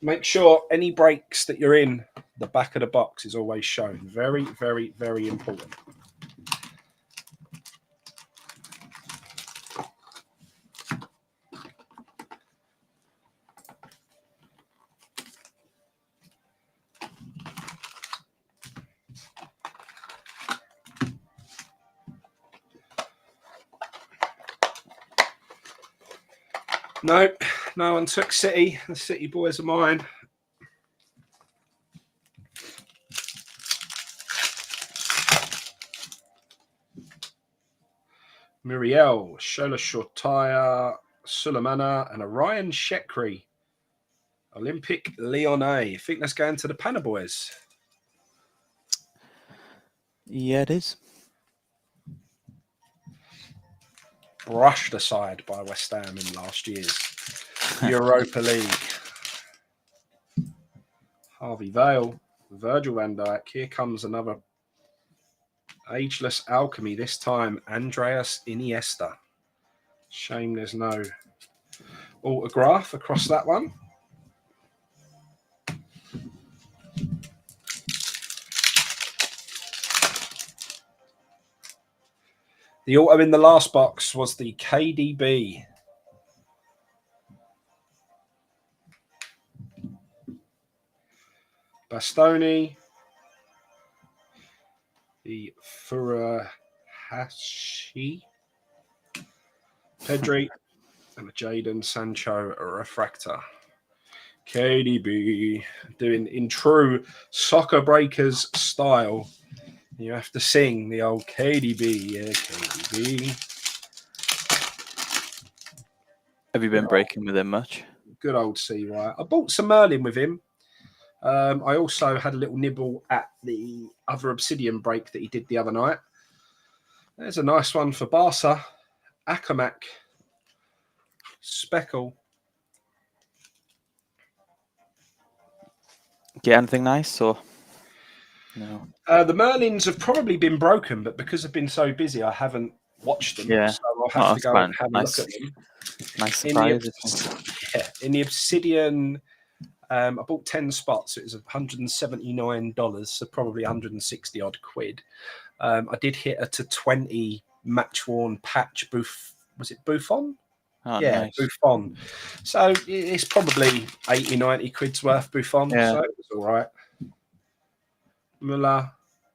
Make sure any breaks that you're in, the back of the box is always shown. Very, very, very important. No, no one took City. The City boys are mine. Muriel, Shola Shortaya, Sulemana, and a Ryan Shekri. Olympic Lyonnais. I think that's going to the Panna boys. Yeah, it is. Brushed aside by West Ham in last year's Europa League. Harvey Vale, Virgil van Dijk. Here comes another ageless alchemy. This time, Andreas Iniesta. Shame there's no autograph across that one. The auto in the last box was the KDB. Bastoni. The Furuhashi. Pedri. And a Jadon Sancho refractor. KDB. Doing in true Soccer Breakers style. You have to sing the old KDB. Yeah, KDB. Have you been breaking with him much? Good old CY. I bought some Merlin with him. I also had a little nibble at the other Obsidian break that he did the other night. There's a nice one for Barca. Akamak. Speckle. Get anything nice or no? The Merlins have probably been broken, but because I've been so busy, I haven't watched them. Yeah. So I'll have to go and have a look at them. Nice surprise. In the Obsidian, I bought 10 spots. It was $179, so probably 160 odd quid. I did hit a to 20 match worn patch. Was it Buffon? Oh, yeah, nice. Buffon. So it's probably 80, 90 quid's worth Buffon. Yeah. So it was all right. Muller,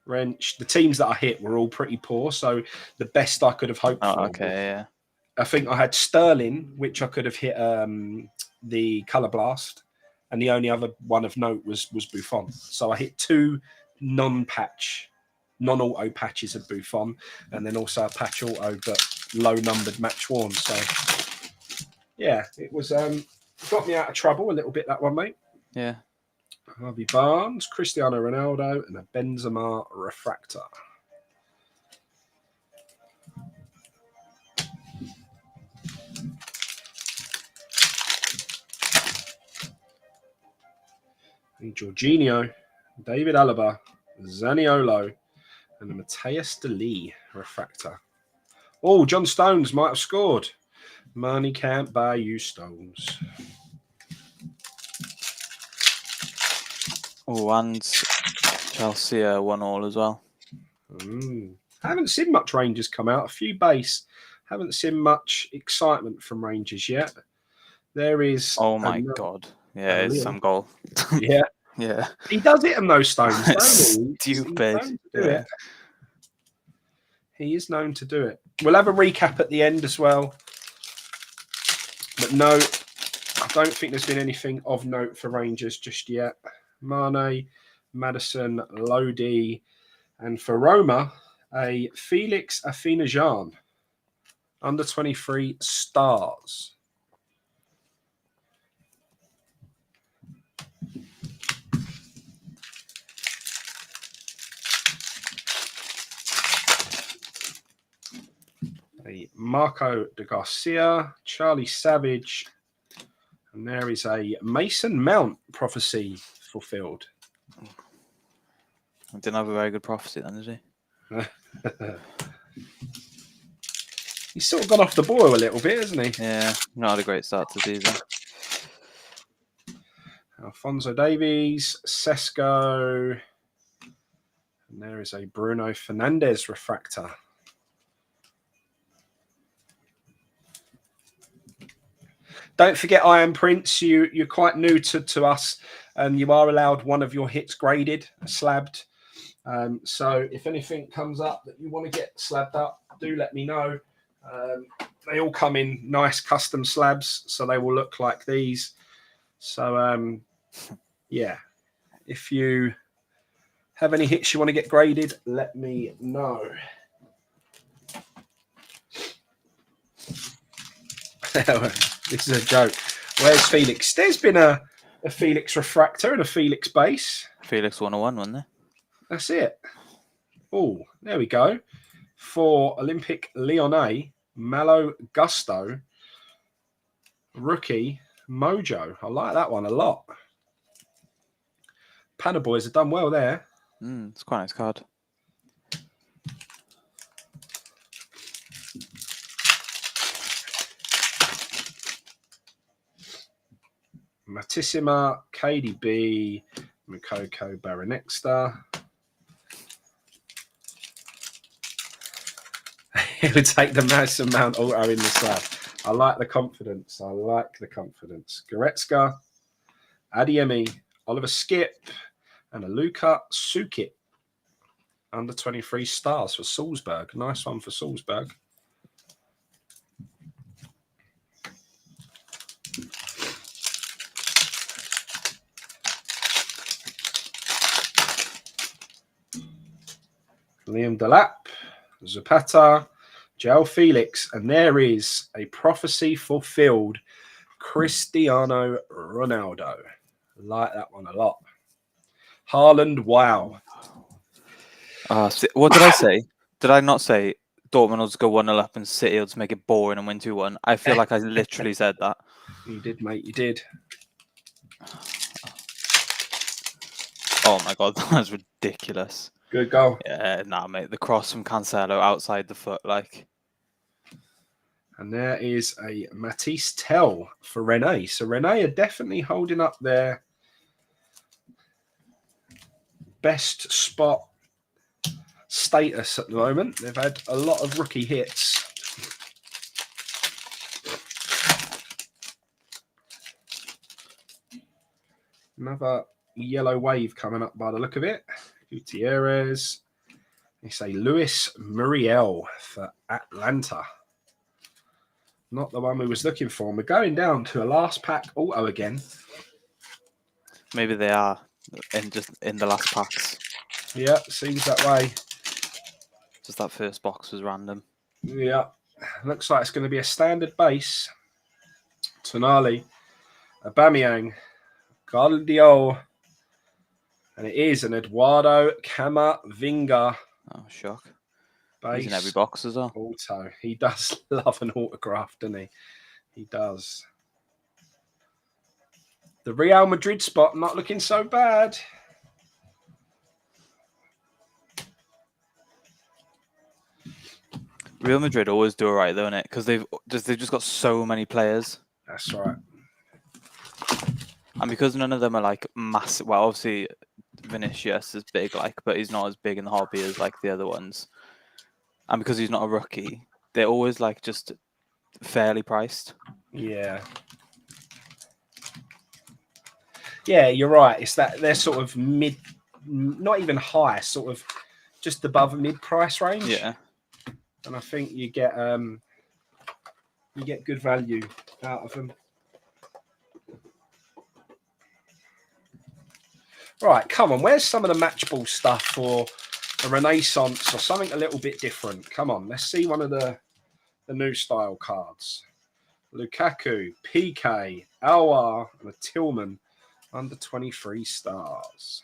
Wrench. The teams that I hit were all pretty poor. So the best I could have hoped for. Okay, yeah. I think I had Sterling, which I could have hit the Colour Blast. And the only other one of note was Buffon. So I hit 2 non-auto patches of Buffon, and then also a patch auto, but low-numbered match worn. So, yeah, it was got me out of trouble a little bit, that one, mate. Yeah. Harvey Barnes, Cristiano Ronaldo, and a Benzema refractor. Jorginho, David Alaba, Zaniolo, and a Mateus De Lee refractor. Oh, John Stones might have scored. Money can't buy you stones. Oh, and Chelsea 1-1 as well. I haven't seen much Rangers come out. A few base. Haven't seen much excitement from Rangers yet. There is. Oh my God. Yeah, it's some goal. Yeah. Yeah. He does hit them, those stones, doesn't he? Stupid. He is known to do it. We'll have a recap at the end as well. But no, I don't think there's been anything of note for Rangers just yet. Mane, Madison, Lodi, and for Roma, a Felix Afinajan, under 23 stars. A Marco de Garcia, Charlie Savage, and there is a Mason Mount prophecy fulfilled. He didn't have a very good prophecy then, did he? He's sort of gone off the boil a little bit, hasn't he? Yeah, not had a great start to the season. Alfonso Davies, Sesko, and there is a Bruno Fernandes refractor. Don't forget, I Am Prince, you're quite new to us, and you are allowed one of your hits graded, slabbed. So if anything comes up that you want to get slabbed up, do let me know. They all come in nice custom slabs, so they will look like these. So, yeah, if you have any hits you want to get graded, let me know. This is a joke. Where's Felix? There's been a Felix refractor and a Felix base. Felix 101, wasn't there? That's it. Oh, there we go. For Olympic Lyonnais, Malo Gusto, rookie Mojo. I like that one a lot. Panna Boys have done well there. It's quite a nice card. Matissima, KDB, Mokoko Baronexter. He would take the Mason Mount auto in the slab. I like the confidence. Goretzka, Adiemi, Oliver Skip, and a Luka Sukic. Under 23 stars for Salzburg. Nice one for Salzburg. Liam Delap, Zapata, João Felix, and there is a prophecy fulfilled. Cristiano Ronaldo. I like that one a lot. Haaland, wow. What did I say? Did I not say Dortmund will just go 1-0 up and City will just make it boring and win 2-1? I feel like I literally said that. You did, mate. You did. Oh my god, that was ridiculous. Good goal. Yeah, nah, mate. The cross from Cancelo outside the foot, like. And there is a Matisse Tell for Rene. So Rene are definitely holding up their best spot status at the moment. They've had a lot of rookie hits. Another yellow wave coming up by the look of it. Gutierrez. They say Luis Muriel for Atlanta. Not the one we was looking for. And we're going down to a last pack auto again. Maybe they are in the last packs. Yeah, seems that way. Just that first box was random. Yeah, looks like it's going to be a standard base. Tonali, Aubameyang, Guardiola, and it is an Eduardo Camavinga. Oh, shock. Base. He's in every box as well. Auto. He does love an autograph, doesn't he? He does. The Real Madrid spot not looking so bad. Real Madrid always do all right, though, innit? Because they've just got so many players. That's right. And because none of them are like massive. Well, obviously Vinicius is big, but he's not as big in the hobby as like the other ones. And because he's not a rookie, they're always like just fairly priced. Yeah. Yeah, you're right. It's that they're sort of mid, not even high, sort of just above mid price range. Yeah. And I think you get good value out of them. Right, come on. Where's some of the match ball stuff for a Renaissance or something a little bit different? Come on, let's see one of the new style cards. Lukaku, PK, Alwar, and a Tillman under 23 stars.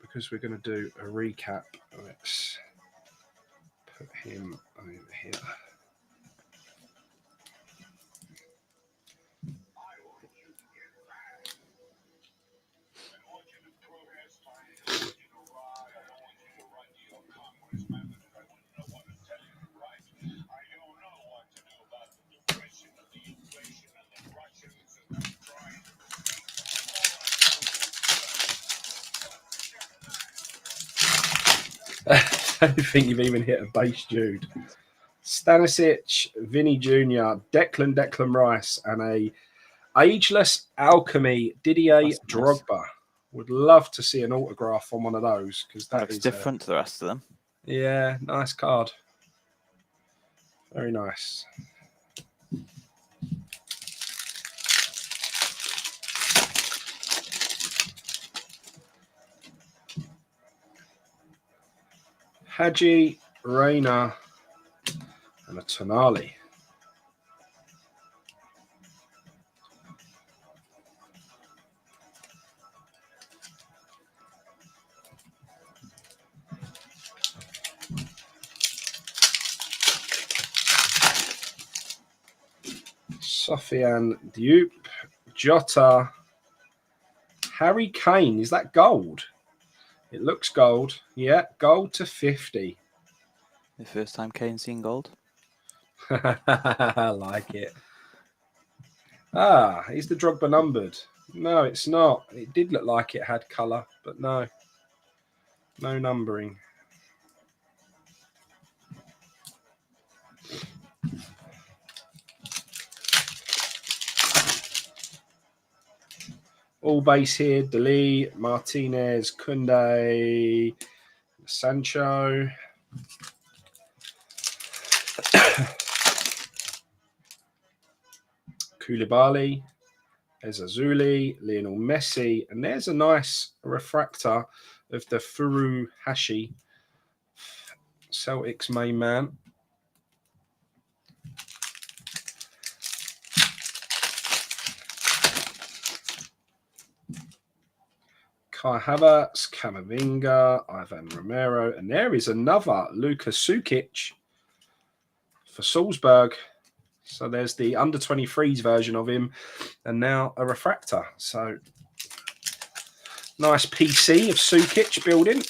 Because we're going to do a recap, let's put him over here. I don't think you've even hit a base, Jude. Stanisic, Vinny Jr., Declan Rice, and a ageless alchemy Didier Drogba. Nice. Would love to see an autograph on one of those because that is different to the rest of them. Yeah, nice card. Very nice. Haji, Reina, and a Tonali. Sofiane Diop, Jota, Harry Kane. Is that gold? It looks gold. Yeah, gold to 50. The first time Kane's seen gold. I like it. Ah, is the Drogba numbered? No, it's not. It did look like it had colour, but no. No numbering. All base here. Dele, Martinez, Kunde, Sancho. Koulibaly, there's Azuli, Lionel Messi, and there's a nice refractor of the Furuhashi, Celtics main man. Kai Havertz, Camavinga, Ivan Romero, and there is another Luka Sukic for Salzburg. So there's the under 23s version of him, and now a refractor. So nice PC of Sukic building.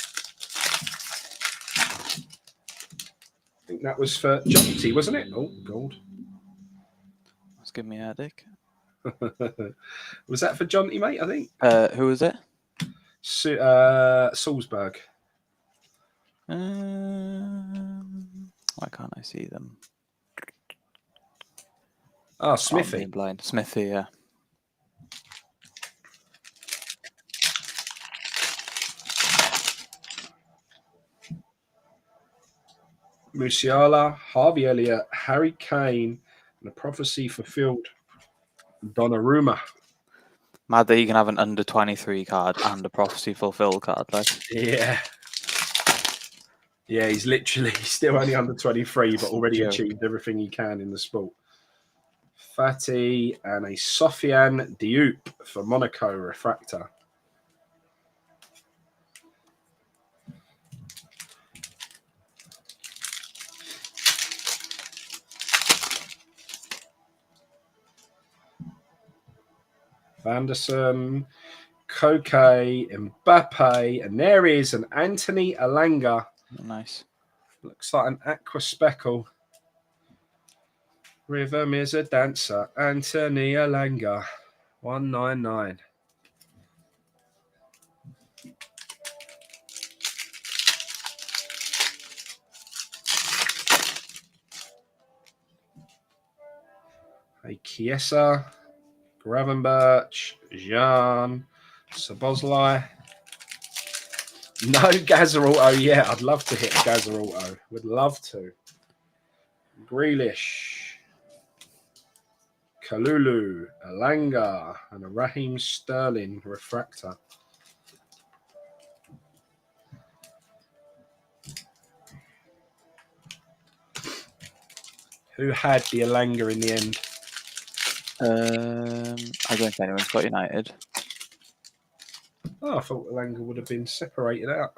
I think that was for Jonty, wasn't it? Oh, gold. That's giving me a headache. Was that for Jonty, mate? I think. Who was it? Salzburg. Why can't I see them? Oh, I'm Smithy. being blind. Smithy, yeah. Musiala, Harvey Elliott, Harry Kane, and a prophecy fulfilled. Donnarumma. Mad that you can have an under 23 card and a prophecy fulfilled card. Like, Yeah. Yeah, he's literally still only under 23, but already achieved everything he can in the sport. Fatty and a Sofiane Diop for Monaco refractor. Vanderson, Koke, Mbappe, and there is an Anthony Alanga. nice. Looks like an aqua speckle. Rhythm is a dancer. Anthony Alanga, 199. A Chiesa, Gravenberch, Jean, Sabozlai. No Gazza Auto yet. I'd love to hit a Gazza Auto. Would love to. Grealish, Kalulu, Alanga, and a Raheem Sterling refractor. Who had the Alanga in the end? I don't think anyone's got United. Oh, I thought Alanga would have been separated out.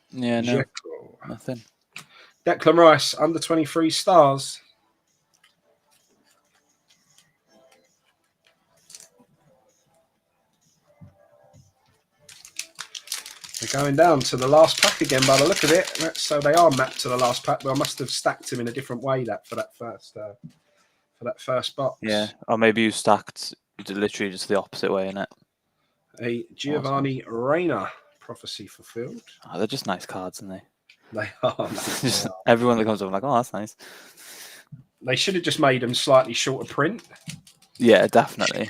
Yeah, no. Dzeko. Nothing. Declan Rice, under 23 stars. They're going down to the last pack again by the look of it. So they are mapped to the last pack, but I must have stacked them in a different way for that first box. Yeah, or maybe you stacked literally just the opposite way, innit? A Giovanni Reina prophecy fulfilled. Oh, they're just nice cards, aren't they? They are. Just everyone that comes up, I'm like, oh, that's nice. They should have just made them slightly shorter print. Yeah, definitely.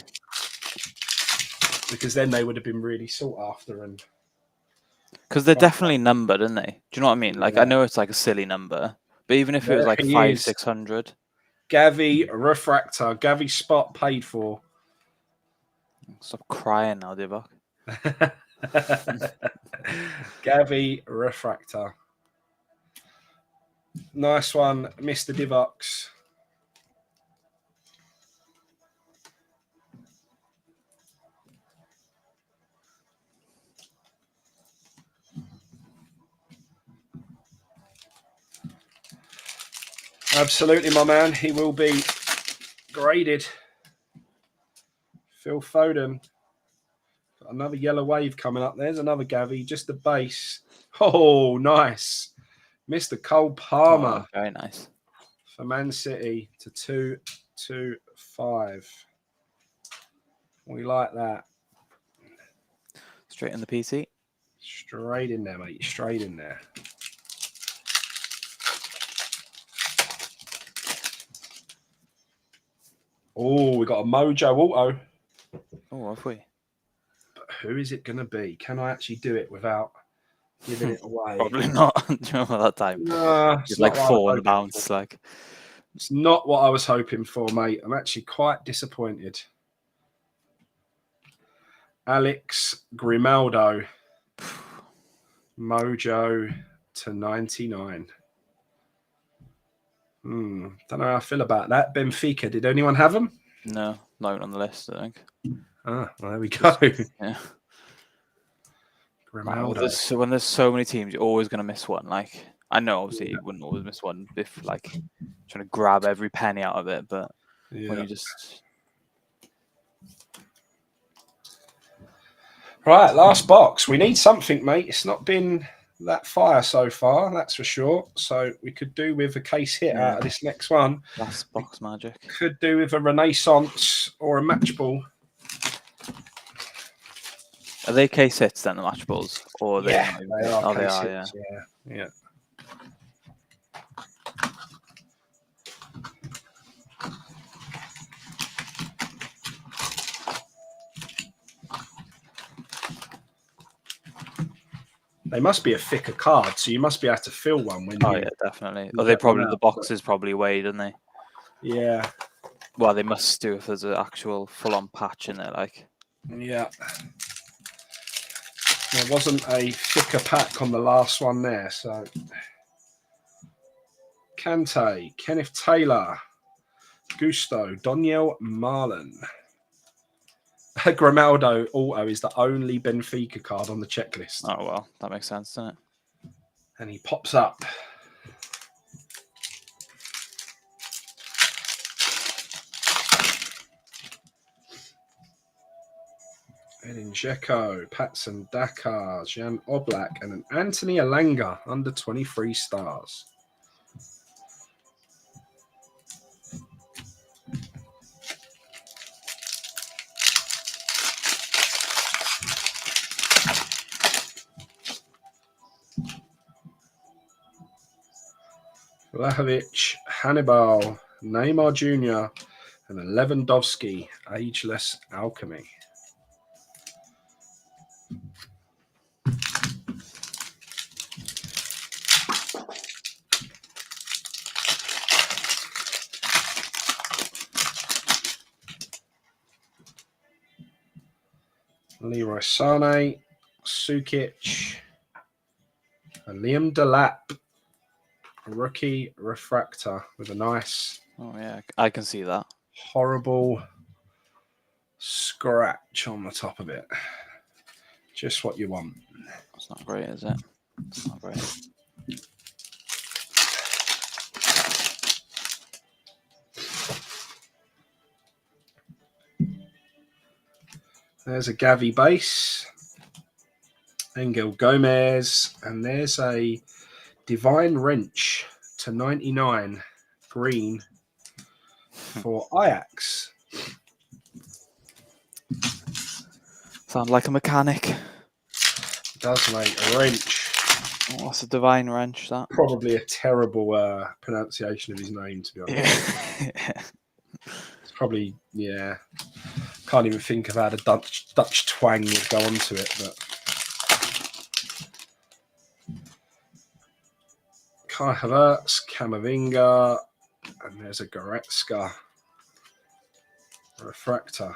Because then they would have been really sought after. And because they're definitely numbered, aren't they? Do you know what I mean? Like, I know it's like a silly number, but even if it was like 500-600. Gavi refractor. Gavi spot paid for. Stop crying now, Divock. Gavi refractor. Nice one, Mr. Divox. Absolutely, my man. He will be graded. Phil Foden. Got another yellow wave coming up. There's another Gavi, just the base. Oh, nice. Mr. Cole Palmer. Oh, very nice. For Man City to 2-5. We like that. Straight in the PC. Straight in there, mate. Straight in there. Oh, we got a Mojo Auto. Oh, have we? But who is it going to be? Can I actually do it without giving it away? Probably not. Do you remember that time? No, It's like 4 on the bounce. Like, it's not what I was hoping for, mate. I'm actually quite disappointed. Alex Grimaldo. Mojo to 99. Don't know how I feel about that. Benfica, did anyone have them? no, not even on the list, I think. Ah, well, there we go. Yeah. Grimaldo. When there's so many teams, you're always going to miss one. Like, I know, obviously, you wouldn't always miss one if, like, trying to grab every penny out of it, but when you just... Right, last box. We need something, mate. It's not been that fire so far, that's for sure. So we could do with a case hit out of this next one. Last box magic. Could do with a Renaissance or a match ball. Are they case hits then, the match balls? Or are they Yeah, not even... they are. Oh, they case are, hits, yeah. They must be a thicker card, so you must be able to fill one when you... Oh, yeah, definitely. Oh, they probably... The boxes probably weighed, didn't they? Yeah. Well, they must do if there's an actual full-on patch in there, like. Yeah. There wasn't a thicker pack on the last one there, so... Kante, Kenneth Taylor, Gusto, Daniel Merlin. Grimaldo Auto is the only Benfica card on the checklist. Oh, well, that makes sense, doesn't it? And he pops up. Edin Dzeko, Patson Dakar, Jan Oblak, and an Anthony Alanga under 23 stars. Vlahovic, Hannibal, Neymar Jr., and Lewandowski, Ageless Alchemy. Leroy Sané, Sukic, and Liam Delap. Rookie refractor with a nice... Oh, yeah, I can see that. Horrible scratch on the top of it. Just what you want. It's not great, is it? It's not great. There's a Gavi base. Angel Gomez. And there's a Divine Wrench to 99 green for Ajax. Sound like a mechanic. It does, mate. A wrench. Oh, that's a divine wrench, that. Probably a terrible pronunciation of his name, to be honest. Yeah. It's probably, yeah. Can't even think of how the Dutch twang would go onto it, but... Kai Havertz, Camavinga, and there's a Goretzka refractor.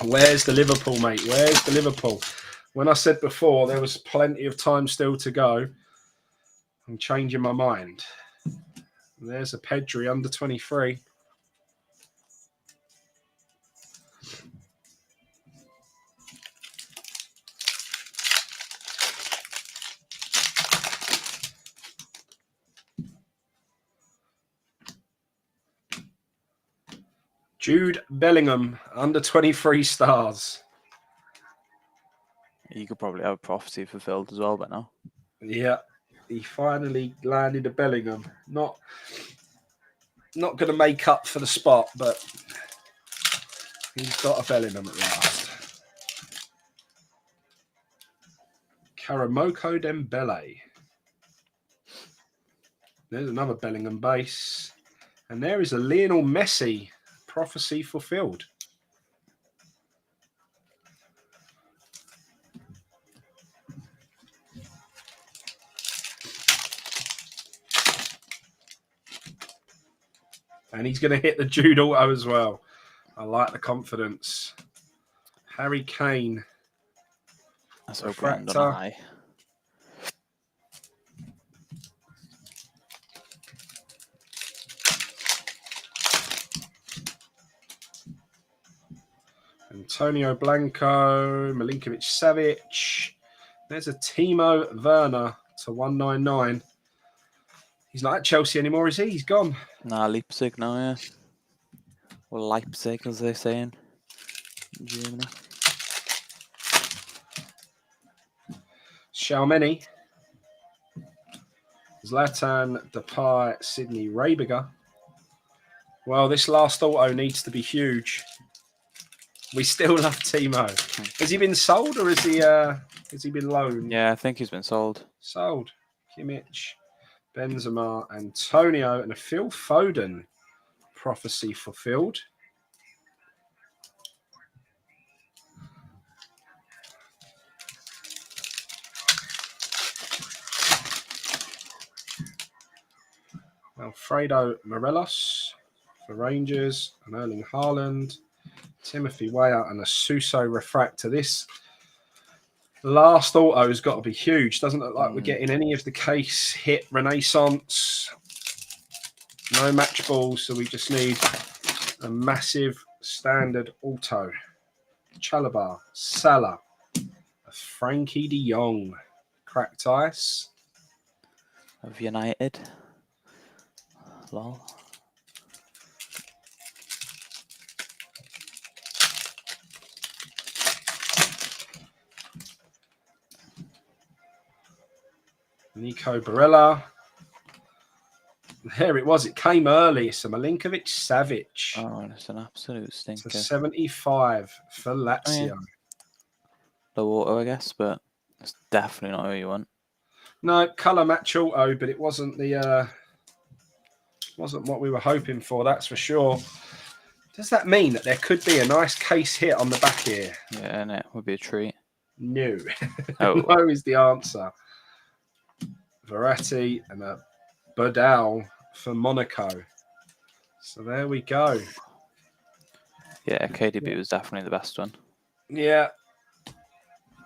Where's the Liverpool, mate? Where's the Liverpool? When I said before there was plenty of time still to go, I'm changing my mind. There's a Pedri under 23. Jude Bellingham, under 23 stars. You could probably have a prophecy fulfilled as well, but no. Yeah, he finally landed a Bellingham. Not going to make up for the spot, but he's got a Bellingham at last. Karamoko Dembele. There's another Bellingham base. And there is a Lionel Messi prophecy fulfilled. And he's going to hit the Jude Auto as well. I like the confidence. Harry Kane. That's open on high. Antonio Blanco, Milinkovic-Savic. There's a Timo Werner to 199. He's not at Chelsea anymore, is he? He's gone. Nah, Leipzig now, yeah. Or Leipzig, as they say in Germany. Xiaomeni. Zlatan, Depay, Sydney Rabiger. Well, this last auto needs to be huge. We still love Timo. Has he been sold or has he been loaned? Yeah, I think he's been sold. Sold. Kimmich, Benzema, Antonio, and a Phil Foden prophecy fulfilled. Alfredo Morelos for Rangers, and Erling Haaland, Timothy Weah, and a Suso refractor. This last auto has got to be huge. Doesn't look like we're getting any of the case hit Renaissance. No match balls, so we just need a massive standard auto. Chalobah, Salah, a Frankie de Jong, cracked ice. Of United. Lol. Nico Barella. There it was. It came early. So Milinkovic-Savic. Oh, it's an absolute stinker. It's a 75 for Lazio. Oh, yeah. Low auto, I guess, but it's definitely not who you want. No, colour match auto, but it wasn't the wasn't what we were hoping for, that's for sure. Does that mean that there could be a nice case hit on the back here? Yeah, and it would be a treat. No. Oh. No is the answer. Verratti and a Bodal for Monaco. So there we go. Yeah, KDB was definitely the best one. Yeah.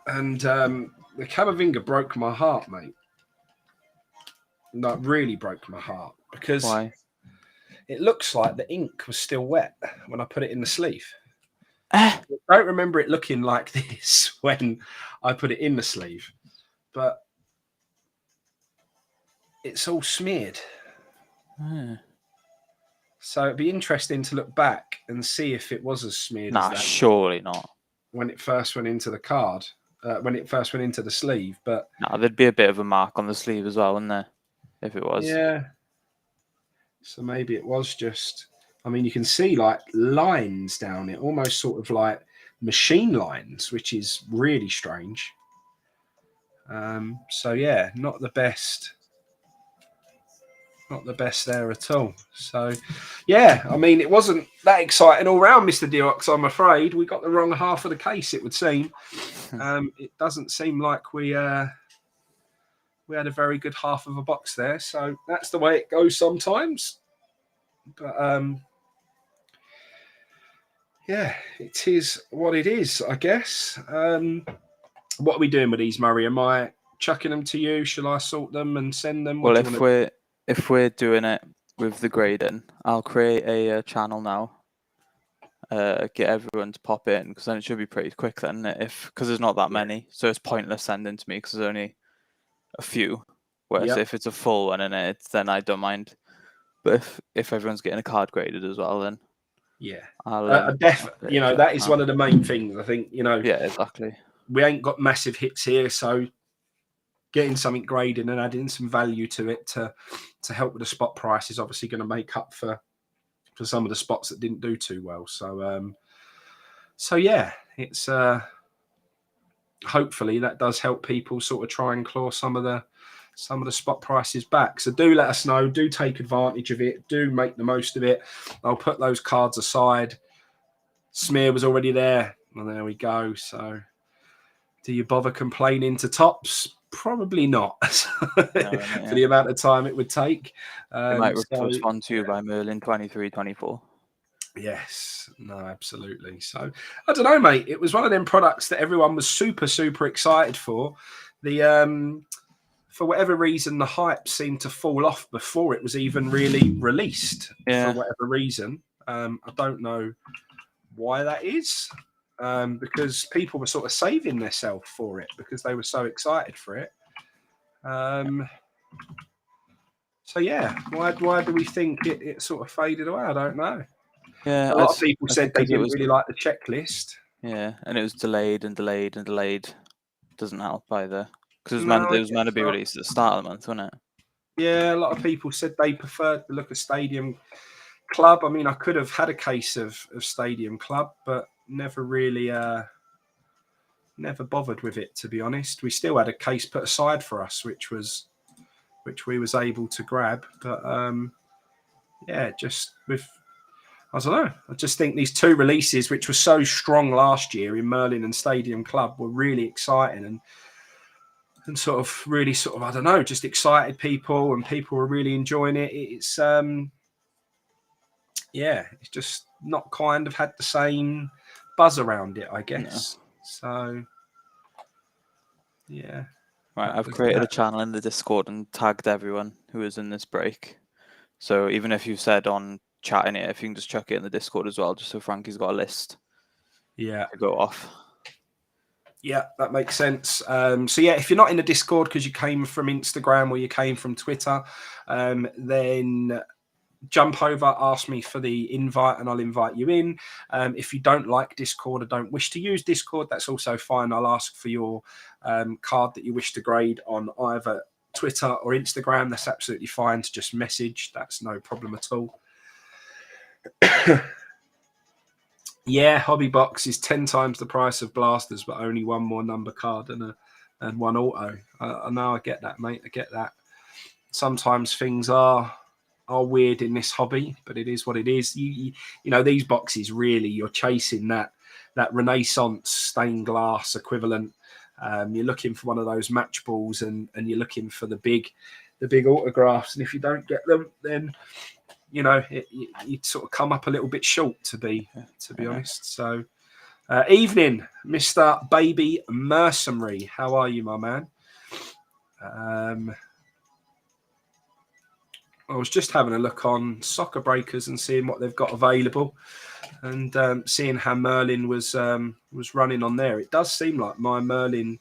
And the Camavinga broke my heart, mate. No, it really broke my heart. Because Why? It looks like the ink was still wet when I put it in the sleeve. Ah. I don't remember it looking like this when I put it in the sleeve. But it's all smeared. So it'd be interesting to look back and see if it was as smeared as that. Surely not. When it first went into the card, when it first went into the sleeve. But no, there'd be a bit of a mark on the sleeve as well, wouldn't there? If it was. Yeah. So maybe it was just, I mean, you can see like lines down it, almost sort of like machine lines, which is really strange. So yeah, not the best. Not the best there at all. So, yeah, I mean, it wasn't that exciting all round, Mr. Diox, I'm afraid. We got the wrong half of the case, it would seem. It doesn't seem like we had a very good half of a box there. So that's the way it goes sometimes. But, yeah, it is what it is, I guess. What are we doing with these, Murray? Am I chucking them to you? Shall I sort them and send them? Well, if we're doing it with the grading, I'll create a channel now. Get everyone to pop in, because then it should be pretty quick then. Because there's not that many, so it's pointless sending to me because there's only a few. Whereas if it's a full one in it, then I don't mind. But if everyone's getting a card graded as well, then yeah, I'll that is one of the main things. I think yeah, exactly. We ain't got massive hits here, so getting something graded and adding some value to it to help with the spot price is obviously going to make up for some of the spots that didn't do too well. So, so yeah, it's hopefully that does help people sort of try and claw some of the spot prices back. So do let us know. Do take advantage of it. Do make the most of it. I'll put those cards aside. Smear was already there. Well, there we go. So do you bother complaining to Tops? Probably not. For the amount of time it would take. They might respond to you by Merlin 23-24. Yes, no, absolutely. So I don't know, mate. It was one of them products that everyone was super, super excited for. The for whatever reason, the hype seemed to fall off before it was even really released. Yeah. For whatever reason, I don't know why that is. Because people were sort of saving themselves for it because they were so excited for it. So yeah, why do we think it sort of faded away? I don't know. Yeah, a lot of people said they didn't really like the checklist. Yeah, and it was delayed and delayed and delayed. Doesn't help either because it was meant to be released at the start of the month, wasn't it? Yeah, a lot of people said they preferred the look of Stadium Club. I mean, I could have had a case of Stadium Club, but never really, never bothered with it, to be honest. We still had a case put aside for us, which we was able to grab. But yeah, just with, I don't know. I just think these two releases, which were so strong last year in Merlin and Stadium Club, were really exciting and sort of really sort of, I don't know, just excited people and people were really enjoying it. It's yeah, it's just not kind of had the same buzz around it, I guess. No. So yeah. Right, I've created a channel in the Discord and tagged everyone who is in this break. So even if you've said on chatting it, if you can just chuck it in the Discord as well, just so Frankie's got a list. Yeah. To go off. Yeah, that makes sense. So yeah, if you're not in the Discord because you came from Instagram or you came from Twitter, then jump over, ask me for the invite, and I'll invite you in. If you don't like Discord or don't wish to use Discord, that's also fine. I'll ask for your card that you wish to grade on either Twitter or Instagram. That's absolutely fine to just message. That's no problem at all. Yeah, Hobby Box is 10 times the price of Blasters, but only one more number card and one auto. I know, I get that, mate. I get that. Sometimes things are weird in this hobby, but it is what it is. You know, these boxes really, you're chasing that Renaissance stained glass equivalent. You're looking for one of those match balls, and you're looking for the big autographs. And if you don't get them, then you know you sort of come up a little bit short, to be honest. So, evening, Mr. Baby Mercenary. How are you, my man? I was just having a look on Soccer Breakers and seeing what they've got available, and seeing how Merlin was running on there. It does seem like my Merlin,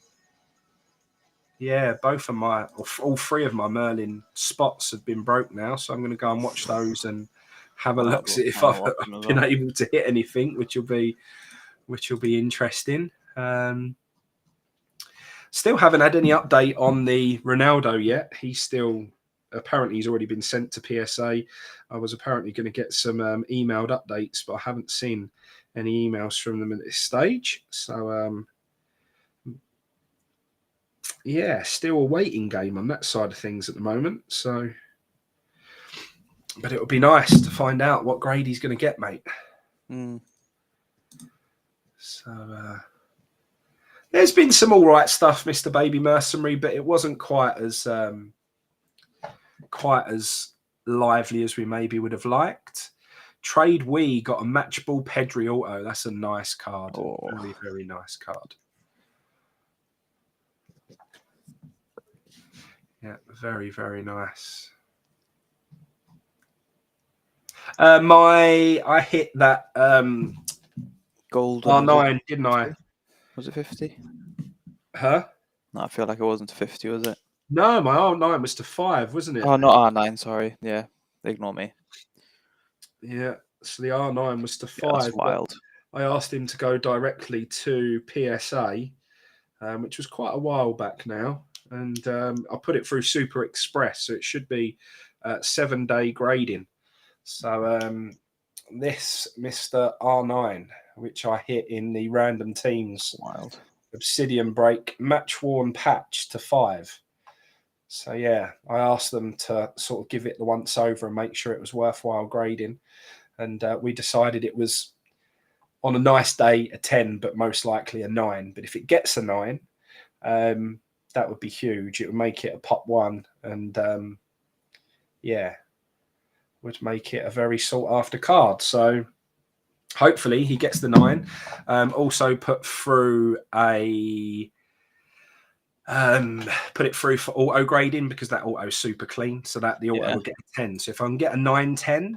yeah, all three of my Merlin spots have been broke now. So I'm going to go and watch those and have a look, see if I've been able to hit anything, which will be interesting. Still haven't had any update on the Ronaldo yet. Apparently he's already been sent to PSA. I was apparently going to get some emailed updates, but I haven't seen any emails from them at this stage. So, yeah, still a waiting game on that side of things at the moment. So, but it would be nice to find out what grade he's going to get, mate. So, there's been some all right stuff, Mr. Baby Mercenary, but it wasn't quite as lively as we maybe would have liked. Trade We got a match ball Pedri auto. That's a nice card. Very, very nice card. Yeah, very, very nice. I hit that gold R9, didn't I? Was it 50? Huh? No, I feel like it wasn't 50, was it? No, my R9 was to 5, wasn't it? Oh, not R9, sorry. Yeah, ignore me. Yeah, so the R9 was to 5. Yeah, that's wild. I asked him to go directly to PSA, which was quite a while back now. And I put it through Super Express, so it should be 7-day grading. So this Mr. R9, which I hit in the random teams Obsidian break, match worn patch to 5. So yeah, I asked them to sort of give it the once over and make sure it was worthwhile grading, and we decided it was on a nice day a 10, but most likely a 9. But if it gets a 9, that would be huge. It would make it a pop 1, and yeah, would make it a very sought after card. So hopefully he gets the 9. Also put through a put it through for auto grading, because that auto is super clean, so that the auto will get a 10. So if I can get a 9-10,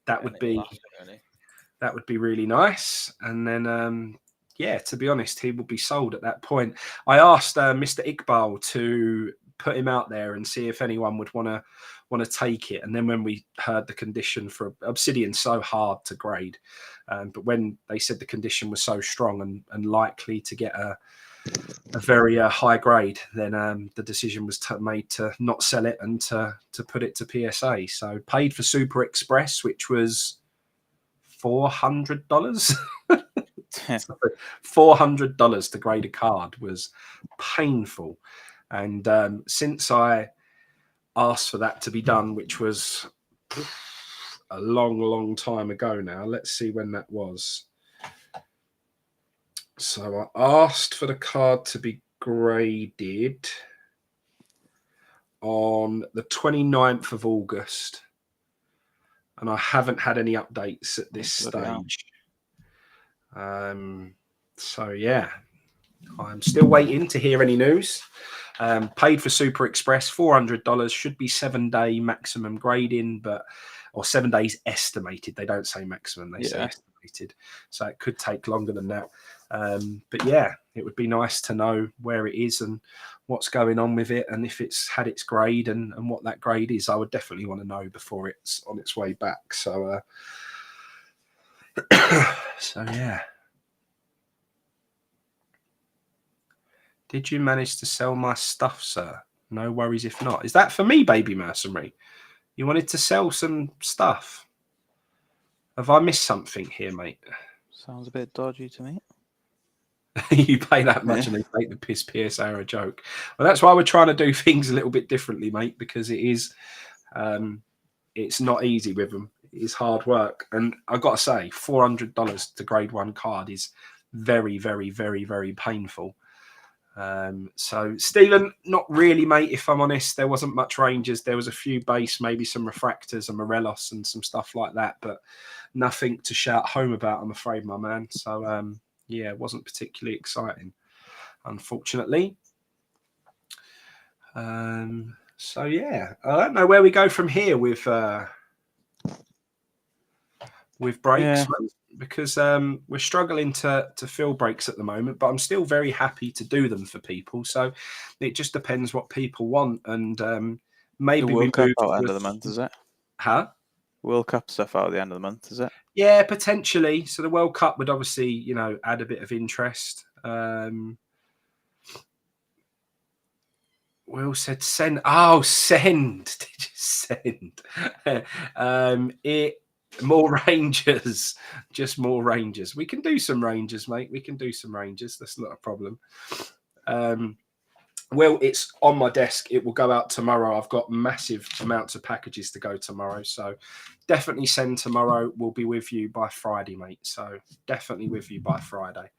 that would be really nice. And then yeah, to be honest, he will be sold at that point. I asked Mr. Iqbal to put him out there and see if anyone would want to take it. And then when we heard the condition for Obsidian, so hard to grade, but when they said the condition was so strong and likely to get a very high grade, then the decision was made to not sell it and to put it to PSA. So paid for Super Express, which was $400. $400 to grade a card was painful. And since I asked for that to be done, which was a long time ago now, let's see when that was. So I asked for the card to be graded on the 29th of August, and I haven't had any updates at this stage. So yeah, I'm still waiting to hear any news. Paid for Super Express, $400, should be 7-day maximum grading, or 7 days estimated. They don't say maximum, they say estimated. So it could take longer than that. But yeah, it would be nice to know where it is and what's going on with it, and if it's had its grade and what that grade is. I would definitely want to know before it's on its way back. So so yeah. Did you manage to sell my stuff, sir? No worries if not. Is that for me, Baby Mercenary? You wanted to sell some stuff? Have I missed something here, mate? Sounds a bit dodgy to me. You pay that much and they take the piss PSA a joke. Well, that's why we're trying to do things a little bit differently, mate, because it is it's not easy with them. It is hard work. And I've got to say, $400 to grade 1 card is very, very, very, very painful. So Stephen, not really, mate, if I'm honest. There wasn't much Rangers. There was a few base, maybe some refractors and Morelos and some stuff like that, but nothing to shout home about, I'm afraid, my man. So yeah, it wasn't particularly exciting, unfortunately. So yeah, I don't know where we go from here with breaks, because we're struggling to fill breaks at the moment, but I'm still very happy to do them for people. So it just depends what people want, and maybe the World Cup out the end of the month, is it? Huh? World Cup stuff out at the end of the month, is it? Yeah, potentially. So the World Cup would obviously, add a bit of interest. Will said send. Oh, send. Did you send? More Rangers. Just more Rangers. We can do some Rangers, mate. We can do some Rangers. That's not a problem. Well, it's on my desk. It will go out tomorrow. I've got massive amounts of packages to go tomorrow. So definitely send tomorrow. We'll be with you by Friday, mate. So definitely with you by Friday.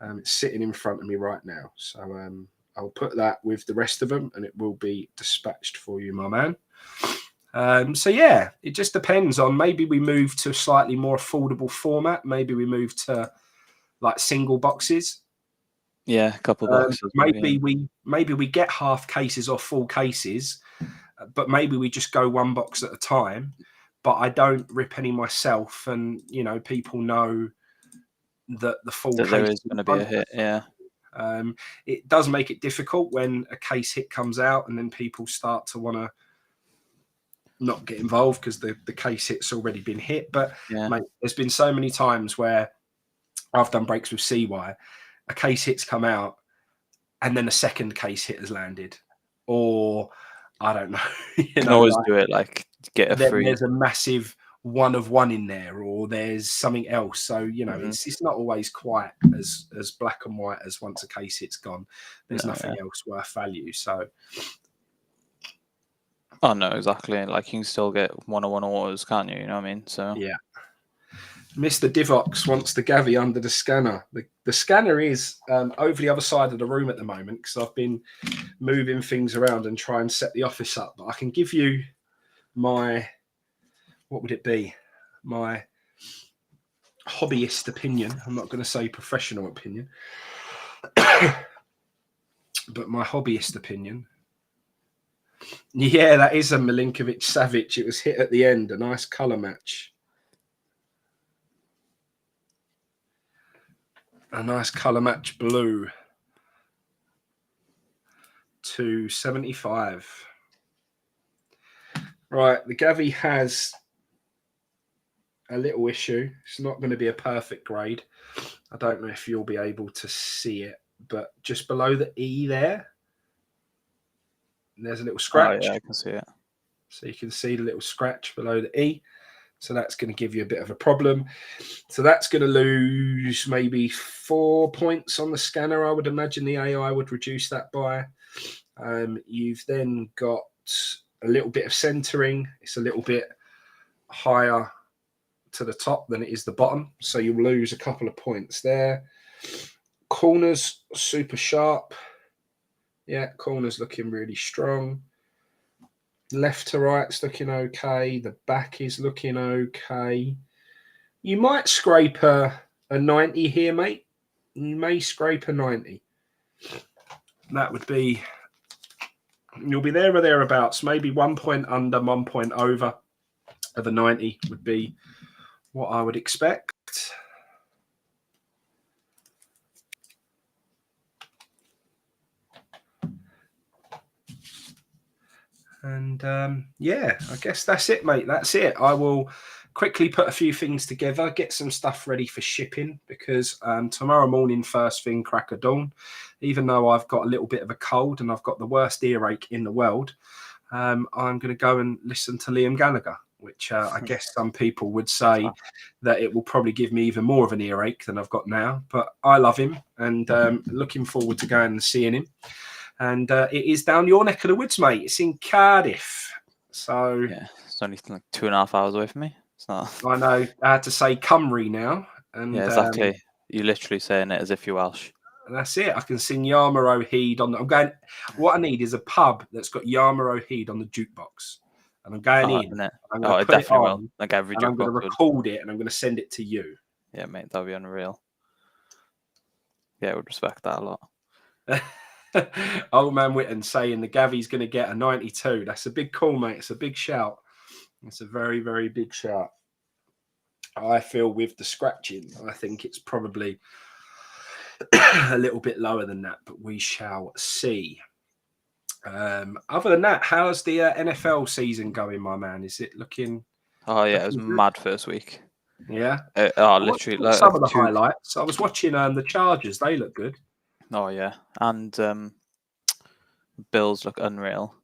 It's sitting in front of me right now. So I'll put that with the rest of them and it will be dispatched for you, my man. So yeah, it just depends on, maybe we move to a slightly more affordable format. Maybe we move to like single boxes. Yeah, a couple boxes. Maybe we get half cases or full cases, but maybe we just go one box at a time. But I don't rip any myself, and people know that the full case there is going to be a hit. Yeah. It does make it difficult when a case hit comes out and then people start to want to not get involved because the case hit's already been hit. But mate, there's been so many times where I've done breaks with CY, a case hit's come out and then a second case hit has landed, or I don't know. You can always do it, like get a free. There's a massive one of one in there, or there's something else. So it's not always quite as black and white as once a case hit's gone. There's nothing else worth value. So. Oh no, exactly. Like you can still get 101 orders, can't you? You know what I mean? So yeah. Mr. Divox wants the Gavi under the scanner. The scanner is over the other side of the room at the moment because I've been moving things around and try and set the office up. But I can give you my, what would it be? My hobbyist opinion. I'm not going to say professional opinion, but my hobbyist opinion. Yeah, that is a Milinkovic Savic. It was hit at the end. A nice colour match. A nice colour match blue. 275. Right, the Gavi has a little issue. It's not going to be a perfect grade. I don't know if you'll be able to see it, but just below the E there's a little scratch. Oh, yeah, I can see it. So you can see the little scratch below the E. So that's going to give you a bit of a problem. So that's going to lose maybe 4 points on the scanner. I would imagine the AI would reduce that by. You've then got a little bit of centering. It's a little bit higher to the top than it is the bottom. So you'll lose a couple of points there. Corners, super sharp. Yeah, corners looking really strong. Left to right's looking okay. The back is looking okay. You might scrape a 90 here, mate. You may scrape a 90. That would be, you'll be there or thereabouts. Maybe 1 point under, 1 point over of a 90 would be what I would expect. And yeah, I guess that's it, mate. That's it. I will quickly put a few things together, get some stuff ready for shipping because tomorrow morning, first thing, crack of dawn, even though I've got a little bit of a cold and I've got the worst earache in the world, I'm going to go and listen to Liam Gallagher, which I guess some people would say that it will probably give me even more of an earache than I've got now. But I love him and looking forward to going and seeing him. And it is down your neck of the woods, mate. It's in Cardiff. So yeah, it's only like 2.5 hours away from me. It's not. I know I had to say Cymru now. And yeah, exactly. You're literally saying it as if you're Welsh. That's it. I can sing Yarmer O'Heed on. I'm going. What I need is a pub that's got Yarmer O'Heed on the jukebox, and I'm going in. It? I'm going to put definitely it on, will. Like every and I'm going to jukebox would. record it, and I'm going to send it to you. Yeah, mate, that'd be unreal. Yeah, I would respect that a lot. Old man Witten saying the Gavi's going to get a 92. That's a big call, mate. It's a big shout. It's a very, very big shout. I feel with the scratching, I think it's probably a little bit lower than that, but we shall see. Other than that, how's the NFL season going, my man? Is it looking? Oh yeah, it was mad first week. Yeah. Literally like some of the highlights. I was watching the Chargers. They look good. Oh yeah, and Bills look unreal.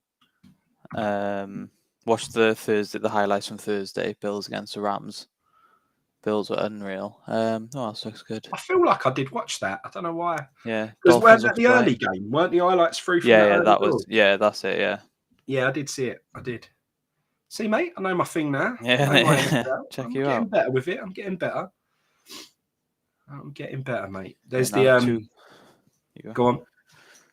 Watched the highlights from Thursday. Bills against the Rams. Bills were unreal. What else looks good? I feel like I did watch that. I don't know why. Yeah, because weren't that the early game? Weren't the highlights through? From that was. Yeah, that's it. Yeah. Yeah, I did see it. I did. See, mate, I know my thing now. Yeah, check you out. I'm getting better with it. I'm getting better. Mate. There's two. Go on.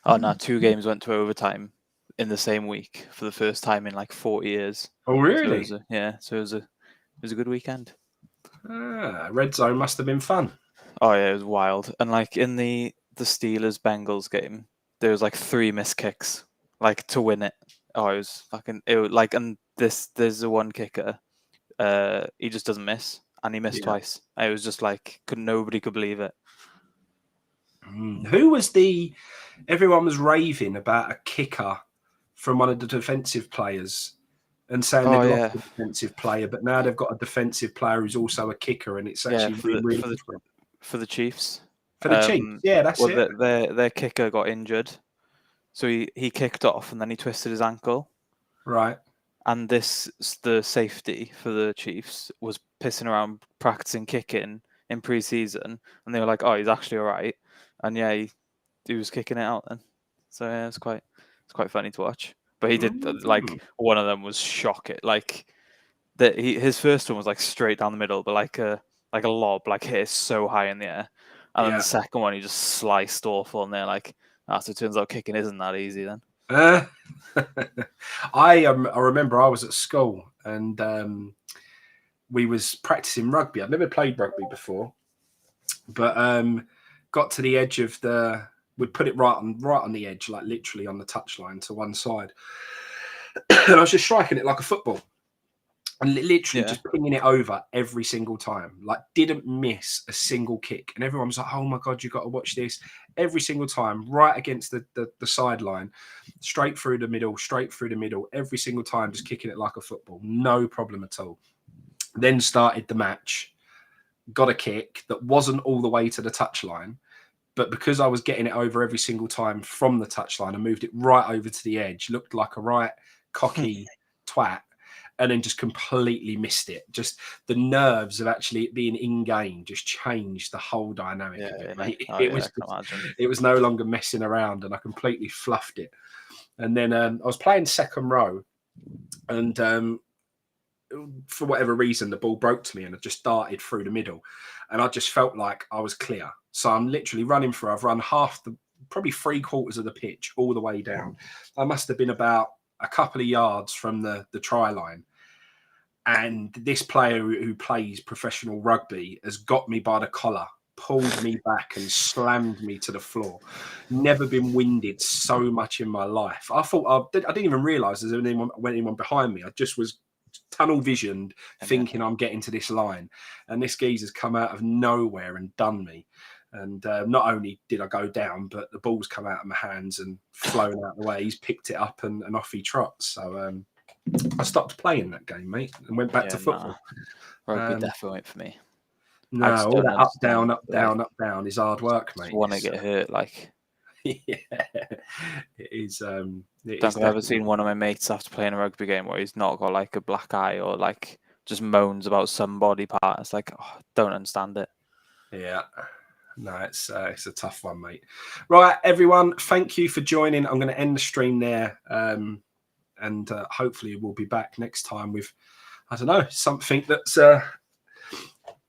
Oh no, 2 games went to overtime in the same week for the first time in like 40 years. Oh really? So it was a good weekend. Red Zone must have been fun. Oh yeah, it was wild. And like in the Steelers Bengals game, there was like 3 missed kicks, like to win it. Oh, it was fucking. It was like, and there's the one kicker, he just doesn't miss, and he missed twice. It was just like nobody could believe it. Who was everyone was raving about a kicker from one of the defensive players and saying they've lost a defensive player, but now they've got a defensive player who's also a kicker, and it's actually really different. For the Chiefs. For the Chiefs, yeah, that's it. Their kicker got injured, so he kicked off and then he twisted his ankle. Right. and the safety for the Chiefs was pissing around practicing kicking in pre-season, and they were like, "Oh, he's actually all right," and yeah, he was kicking it out then. So yeah, it's quite funny to watch. But he did like one of them was shocking. Like his first one was like straight down the middle, but like a lob, like hit it so high in the air, and then the second one he just sliced awful, and they're like, so it turns out kicking isn't that easy then. I remember I was at school and we was practicing rugby. I'd never played rugby before, but got to the edge of we'd put it right on the edge, like literally on the touchline to one side, and I was just striking it like a football. And literally just pinging it over every single time. Like, didn't miss a single kick. And everyone was like, oh my God, you got to watch this. Every single time, right against the sideline, straight through the middle, every single time, just kicking it like a football. No problem at all. Then started the match, got a kick that wasn't all the way to the touchline. But because I was getting it over every single time from the touchline, I moved it right over to the edge, looked like a right cocky twat. And then just completely missed it. Just the nerves of actually it being in game just changed the whole dynamic of it, mate. It was no longer messing around, and I completely fluffed it. And then I was playing second row, and for whatever reason, the ball broke to me, and I just darted through the middle, and I just felt like I was clear. So I'm literally running through. I've run probably 3/4 of the pitch all the way down. I must have been about a couple of yards from the try line. And this player who plays professional rugby has got me by the collar, pulled me back and slammed me to the floor. Never been winded so much in my life. I thought I didn't even realise there was anyone behind me. I just was tunnel visioned, thinking I'm getting to this line. And this geezer's come out of nowhere and done me. And not only did I go down, but the ball's come out of my hands and flown out the way. He's picked it up and off he trots. So I stopped playing that game, mate, and went back to football. Rugby definitely went for me. No, all that up, down, up, down, up, down is hard work, mate. Want to get hurt, like. Yeah, it is. Don't think I've ever seen one of my mates after playing a rugby game where he's not got like a black eye or like just moans about some body part. It's like, don't understand it. Yeah. No, it's a tough one, mate. Right, everyone, thank you for joining. I'm going to end the stream there, and hopefully we'll be back next time with, I don't know, something that's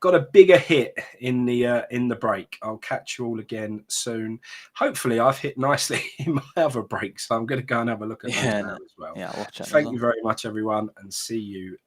got a bigger hit in the break. I'll catch you all again soon. Hopefully, I've hit nicely in my other break, so I'm going to go and have a look at those now as well. Yeah, watch it. Thank you very much, everyone, and see you